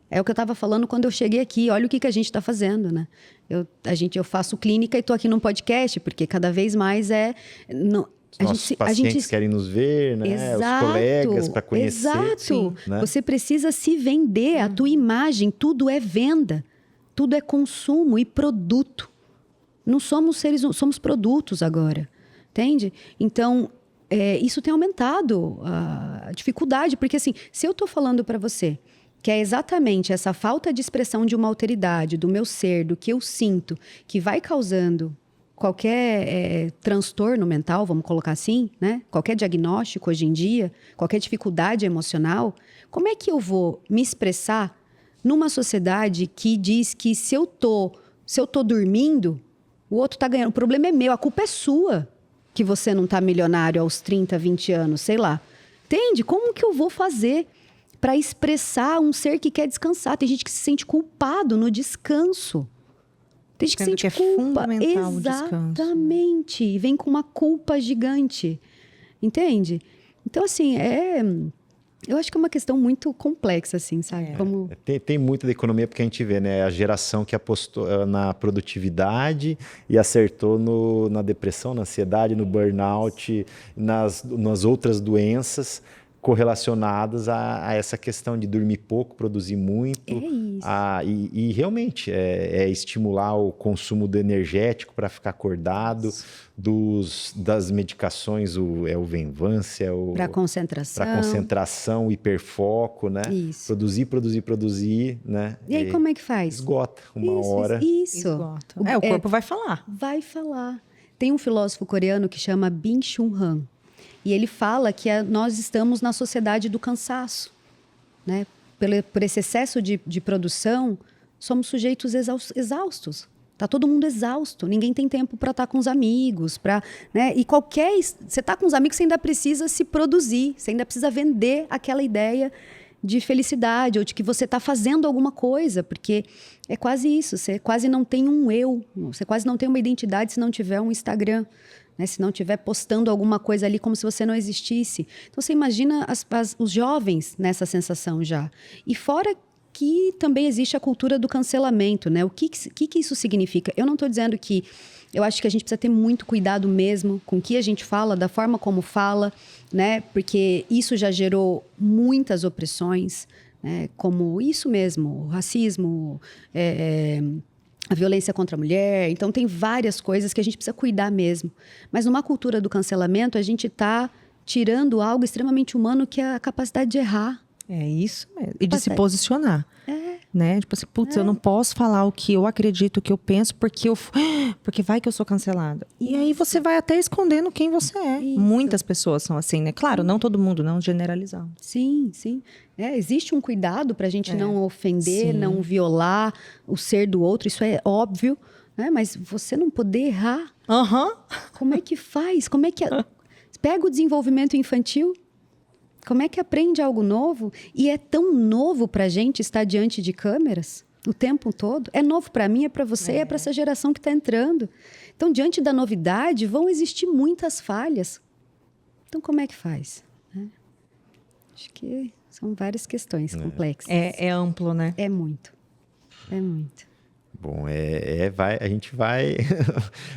É o que eu estava falando quando eu cheguei aqui. Olha o que a gente está fazendo, né? Eu faço clínica e estou aqui num podcast, porque cada vez mais Nossos pacientes querem nos ver, né? Exato, os colegas para conhecer. Exato. Sim, né? Você precisa se vender, a tua imagem, tudo é venda, tudo é consumo e produto. Não somos somos produtos agora, entende? Então, isso tem aumentado a dificuldade, porque assim, se eu estou falando para você que é exatamente essa falta de expressão de uma alteridade, do meu ser, do que eu sinto, que vai causando qualquer transtorno mental, vamos colocar assim, né? Qualquer diagnóstico hoje em dia, qualquer dificuldade emocional, como é que eu vou me expressar numa sociedade que diz que se eu tô dormindo, o outro tá ganhando? O problema é meu, a culpa é sua que você não tá milionário aos 30, 20 anos, sei lá. Entende? Como que eu vou fazer para expressar um ser que quer descansar? Tem gente que se sente culpado no descanso. Tem gente que sente culpa. Fundamental o descanso. Exatamente. E vem com uma culpa gigante. Entende? Então, assim, eu acho que é uma questão muito complexa, assim, sabe? Tem muito da economia, porque a gente vê, né? A geração que apostou na produtividade e acertou na depressão, na ansiedade, no burnout, nas outras doenças correlacionadas a essa questão de dormir pouco, produzir muito. É isso. E realmente é estimular o consumo do energético para ficar acordado, das medicações, o Venvance, para concentração. Para concentração, hiperfoco, né? Isso. Produzir, né? E aí como é que faz? Esgota uma hora. Isso. Esgota. O corpo vai falar. Vai falar. Tem um filósofo coreano que chama Byung-Chul Han. E ele fala que nós estamos na sociedade do cansaço, né? Por esse excesso de produção, somos sujeitos exaustos. Tá todo mundo exausto, ninguém tem tempo para estar com os amigos, né? E você tá com os amigos, você ainda precisa se produzir, você ainda precisa vender aquela ideia de felicidade ou de que você está fazendo alguma coisa, porque é quase isso, você quase não tem um eu, você quase não tem uma identidade se não tiver um Instagram. Né, se não estiver postando alguma coisa ali como se você não existisse. Então, você imagina os jovens nessa sensação já. E fora que também existe a cultura do cancelamento, né? O que isso significa? Eu não estou dizendo que... Eu acho que a gente precisa ter muito cuidado mesmo com o que a gente fala, da forma como fala, né? Porque isso já gerou muitas opressões, né? Como isso mesmo, o racismo... a violência contra a mulher. Então, tem várias coisas que a gente precisa cuidar mesmo. Mas numa cultura do cancelamento, a gente está tirando algo extremamente humano, que é a capacidade de errar. É isso mesmo. E de se posicionar. Né? Tipo assim, putz, eu não posso falar o que eu acredito, o que eu penso, porque vai que eu sou cancelada. E aí você vai até escondendo quem você é. Isso. Muitas pessoas são assim, né? Claro, não todo mundo, não generalizar. Sim, sim. Existe um cuidado para a gente não ofender, não violar o ser do outro, isso é óbvio, né? Mas você não poder errar. Como é que faz? Como é que... Pega o desenvolvimento infantil. Como é que aprende algo novo? E é tão novo para a gente estar diante de câmeras o tempo todo. É novo para mim, é para você, é para essa geração que está entrando. Então, diante da novidade, vão existir muitas falhas. Então, como é que faz? Acho que são várias questões complexas. É amplo, né? É muito. É muito. Bom, a gente vai,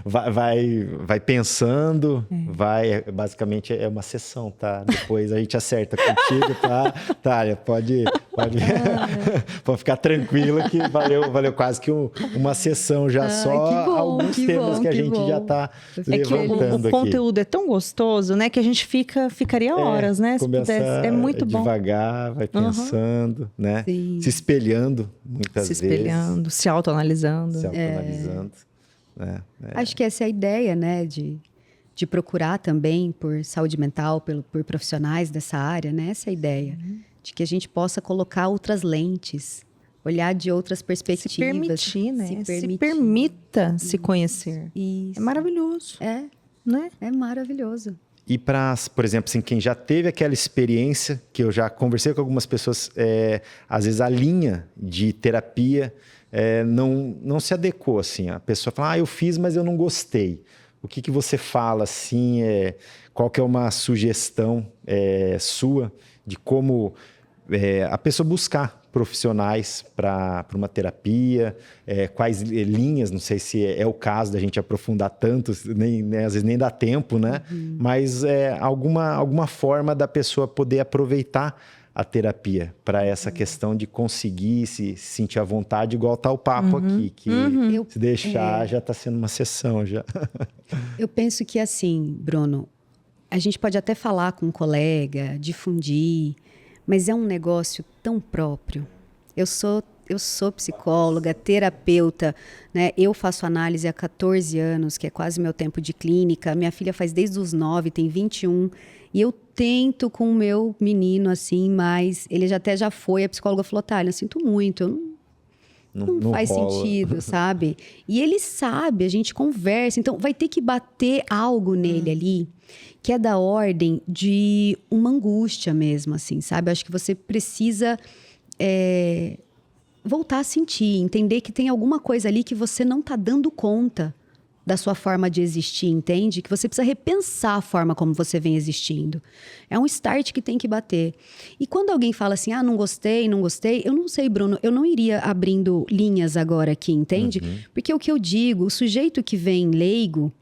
vai pensando, basicamente é uma sessão, tá? Depois a gente acerta contigo, tá? Thalia, pode ficar tranquila que valeu quase que uma sessão já, alguns temas que a gente já tá levantando aqui. O conteúdo é tão gostoso, né? Que a gente ficaria horas, né? Se pudesse, é muito bom. Devagar, vai pensando, né? Sim. Se espelhando, muitas vezes. Se autoanalisando. Né? Acho que essa é a ideia, né? De procurar também por saúde mental, por profissionais dessa área, né? Essa é a ideia. De que a gente possa colocar outras lentes, olhar de outras perspectivas. Se permitir, né? Se permita se conhecer. Isso. É maravilhoso. Né? É maravilhoso. E por exemplo, assim, quem já teve aquela experiência, que eu já conversei com algumas pessoas, às vezes a linha de terapia não se adequou, assim. A pessoa fala, eu fiz, mas eu não gostei. O que você fala, assim, qual que é uma sugestão sua de como a pessoa buscar profissionais para uma terapia, quais linhas, não sei se é o caso da gente aprofundar tanto, às vezes nem dá tempo, né? Mas alguma forma da pessoa poder aproveitar a terapia para essa questão de conseguir se sentir à vontade, igual tá o papo aqui, que se deixar já está sendo uma sessão já. Eu penso que assim, Bruno, a gente pode até falar com um colega, difundir, mas é um negócio tão próprio. Eu sou psicóloga, terapeuta, né? Eu faço análise há 14 anos, que é quase meu tempo de clínica. Minha filha faz desde os 9, tem 21. E eu tento com o meu menino, assim, mas ele já foi. A psicóloga falou, Thalia, sinto muito, não faz sentido, sabe? E ele sabe, a gente conversa. Então, vai ter que bater algo nele ali, que é da ordem de uma angústia mesmo, assim, sabe? Eu acho que você precisa voltar a sentir, entender que tem alguma coisa ali que você não está dando conta da sua forma de existir, entende? Que você precisa repensar a forma como você vem existindo. É um start que tem que bater. E quando alguém fala assim, não gostei, eu não sei, Bruno, eu não iria abrindo linhas agora aqui, entende? Porque o que eu digo, o sujeito que vem leigo,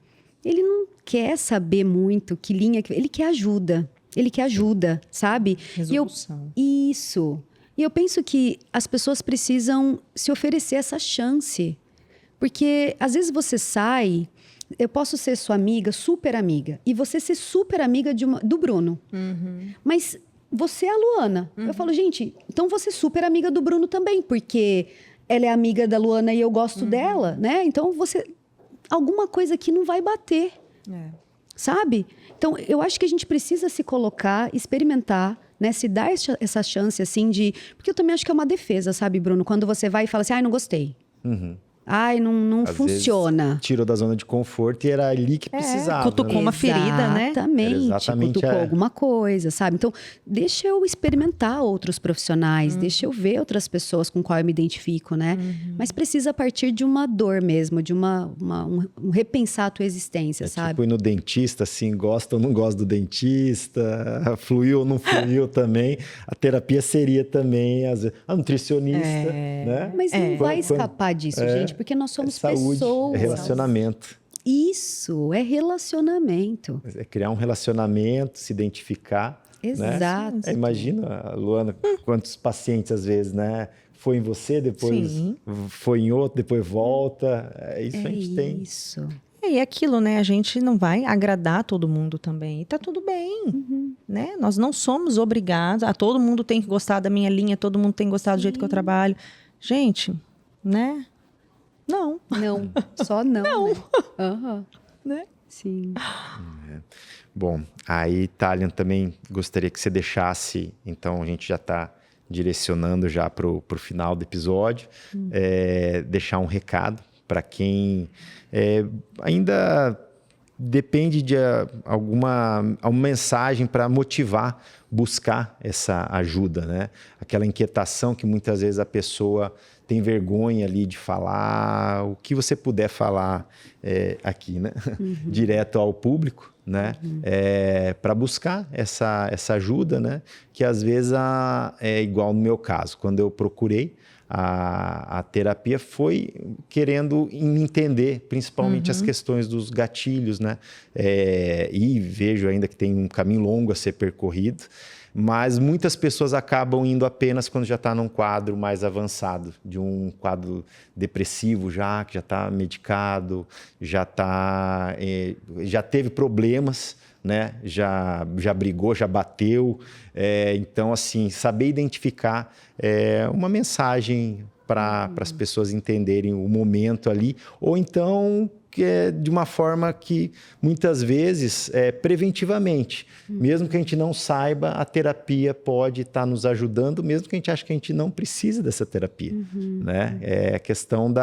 ele não quer saber muito que linha... Ele quer ajuda. Ele quer ajuda, sabe? Resolução. Isso. E eu penso que as pessoas precisam se oferecer essa chance. Porque, às vezes, você sai... Eu posso ser sua amiga, super amiga. E você ser super amiga do Bruno. Mas você é a Luana. Eu falo, gente, então você é super amiga do Bruno também. Porque ela é amiga da Luana e eu gosto dela, né? Então, alguma coisa aqui não vai bater. Sabe? Então, eu acho que a gente precisa se colocar, experimentar, né? Se dar essa chance, assim, de... Porque eu também acho que é uma defesa, sabe, Bruno? Quando você vai e fala assim, não gostei. Não funciona. Tirou da zona de conforto e era ali que precisava. Cutucou uma ferida, né? Exatamente. Cutucou alguma coisa, sabe? Então, deixa eu experimentar outros profissionais, deixa eu ver outras pessoas com qual eu me identifico, né? Mas precisa partir de uma dor mesmo, de um repensar a tua existência, sabe? Tipo ir no dentista, assim, gosta ou não gosta do dentista, fluiu ou não fluiu também. A terapia seria também, às vezes, a nutricionista, né? Mas não vai escapar disso, gente. Porque nós somos saúde, pessoas. É relacionamento. Isso, é relacionamento. É criar um relacionamento, se identificar. Exato. Né? Imagina, Luana, quantos pacientes às vezes, né? Foi em você, depois foi em outro, depois volta. Isso a gente tem. Isso. E aquilo, né? A gente não vai agradar todo mundo também. E tá tudo bem, né? Nós não somos obrigados. Todo mundo tem que gostar da minha linha, todo mundo tem que gostar do jeito que eu trabalho. Gente, né? Não, só não. Não. Né? Sim. Bom, aí, Thalia, também gostaria que você deixasse, então a gente já está direcionando já para o final do episódio, deixar um recado para quem ainda depende de alguma mensagem para motivar, buscar essa ajuda, né? Aquela inquietação que muitas vezes a pessoa tem vergonha ali de falar, o que você puder falar aqui, né? Direto ao público, né? Para buscar essa ajuda, né? Que às vezes é igual no meu caso, quando eu procurei a terapia foi querendo entender, principalmente as questões dos gatilhos, né? E vejo ainda que tem um caminho longo a ser percorrido, mas muitas pessoas acabam indo apenas quando já está num quadro mais avançado, de um quadro depressivo já, que já está medicado, já teve problemas, né? Já brigou, já bateu. Então, assim, saber identificar uma mensagem para as pessoas entenderem o momento ali, ou então de uma forma que muitas vezes preventivamente, mesmo que a gente não saiba, a terapia pode estar nos ajudando, mesmo que a gente ache que a gente não precisa dessa terapia, né? É a questão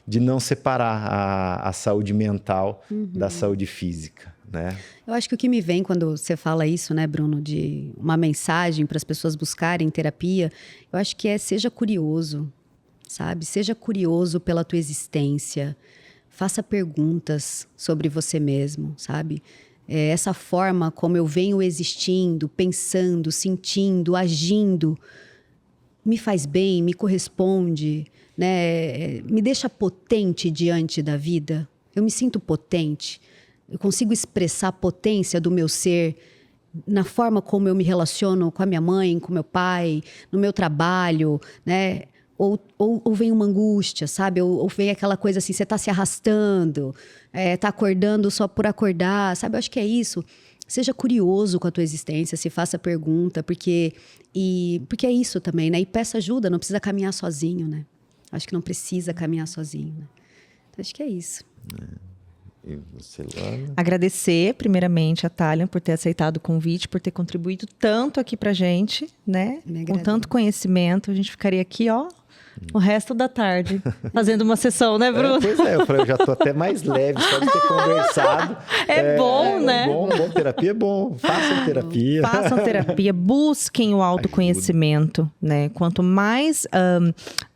de não separar a saúde mental da saúde física, né? Eu acho que o que me vem quando você fala isso, né, Bruno, de uma mensagem para as pessoas buscarem terapia, eu acho que seja curioso, sabe? Seja curioso pela tua existência. Faça perguntas sobre você mesmo, sabe? Essa forma como eu venho existindo, pensando, sentindo, agindo, me faz bem, me corresponde, né? Me deixa potente diante da vida. Eu me sinto potente. Eu consigo expressar a potência do meu ser na forma como eu me relaciono com a minha mãe, com meu pai, no meu trabalho, né? Ou vem uma angústia, sabe? Ou vem aquela coisa assim, você está se arrastando, está acordando só por acordar, sabe? Eu acho que é isso. Seja curioso com a tua existência, se faça pergunta, porque é isso também, né? E peça ajuda, não precisa caminhar sozinho, né? Acho que não precisa caminhar sozinho, né? Então, acho que é isso. E você, Luana? Agradecer, primeiramente, a Talian por ter aceitado o convite, por ter contribuído tanto aqui pra gente, né? Com tanto conhecimento. A gente ficaria aqui, ó, o resto da tarde, fazendo uma sessão, né, Bruno? Pois eu já tô até mais leve, só de ter conversado. Bom, né? Bom, terapia é bom. Façam terapia. Façam terapia, busquem o autoconhecimento, né? Quanto mais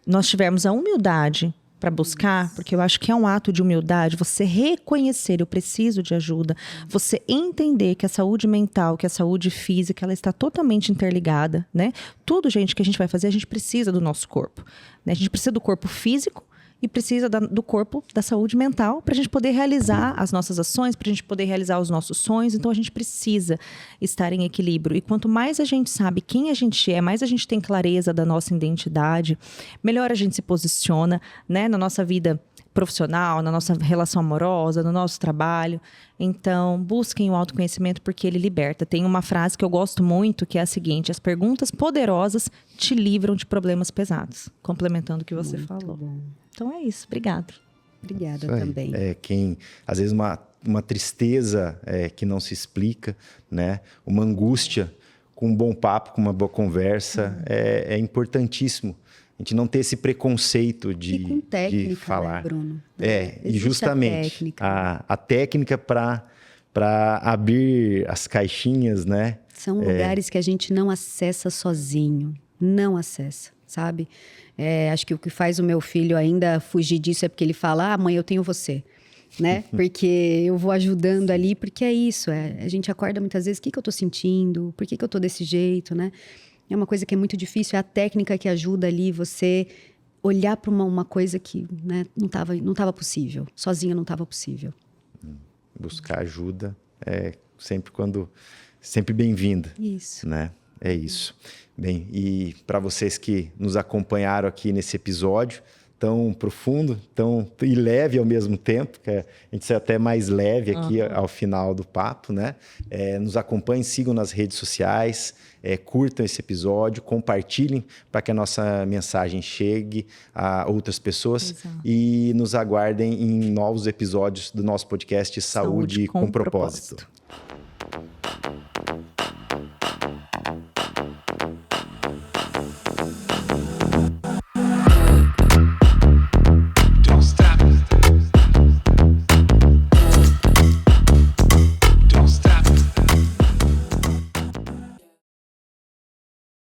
nós tivermos a humildade para buscar, porque eu acho que é um ato de humildade, você reconhecer, eu preciso de ajuda, você entender que a saúde mental, que a saúde física, ela está totalmente interligada, né? Tudo, gente, que a gente vai fazer, a gente precisa do nosso corpo, né? A gente precisa do corpo físico e precisa do corpo, da saúde mental, para a gente poder realizar as nossas ações, para a gente poder realizar os nossos sonhos. Então, a gente precisa estar em equilíbrio. E quanto mais a gente sabe quem a gente é, mais a gente tem clareza da nossa identidade, melhor a gente se posiciona, né, na nossa vida profissional, na nossa relação amorosa, no nosso trabalho. Então, busquem o autoconhecimento porque ele liberta. Tem uma frase que eu gosto muito, que é a seguinte: as perguntas poderosas te livram de problemas pesados. Complementando o que você falou. Bom. Então é isso. Obrigada. Obrigada também. Às vezes uma tristeza que não se explica, né? Uma angústia, com um bom papo, com uma boa conversa, é importantíssimo. A gente não ter esse preconceito de falar. Né, Bruno? E justamente a técnica para abrir as caixinhas, né? São lugares que a gente não acessa sozinho. Não acessa, sabe? Acho que o que faz o meu filho ainda fugir disso é porque ele fala: mãe, eu tenho você. Né? Porque eu vou ajudando ali, porque é isso. A gente acorda muitas vezes, o que eu tô sentindo? Por que eu tô desse jeito, né? É uma coisa que é muito difícil, é a técnica que ajuda ali você olhar para uma coisa que, né, não tava possível. Sozinha não estava possível. Buscar ajuda sempre bem-vinda. Isso. Né? É isso. Bem, e para vocês que nos acompanharam aqui nesse episódio tão profundo, e leve ao mesmo tempo, que a gente saiu até mais leve aqui ao final do papo, né? Nos acompanhem, sigam nas redes sociais, curtam esse episódio, compartilhem para que a nossa mensagem chegue a outras pessoas. Exato. E nos aguardem em novos episódios do nosso podcast Saúde com Propósito.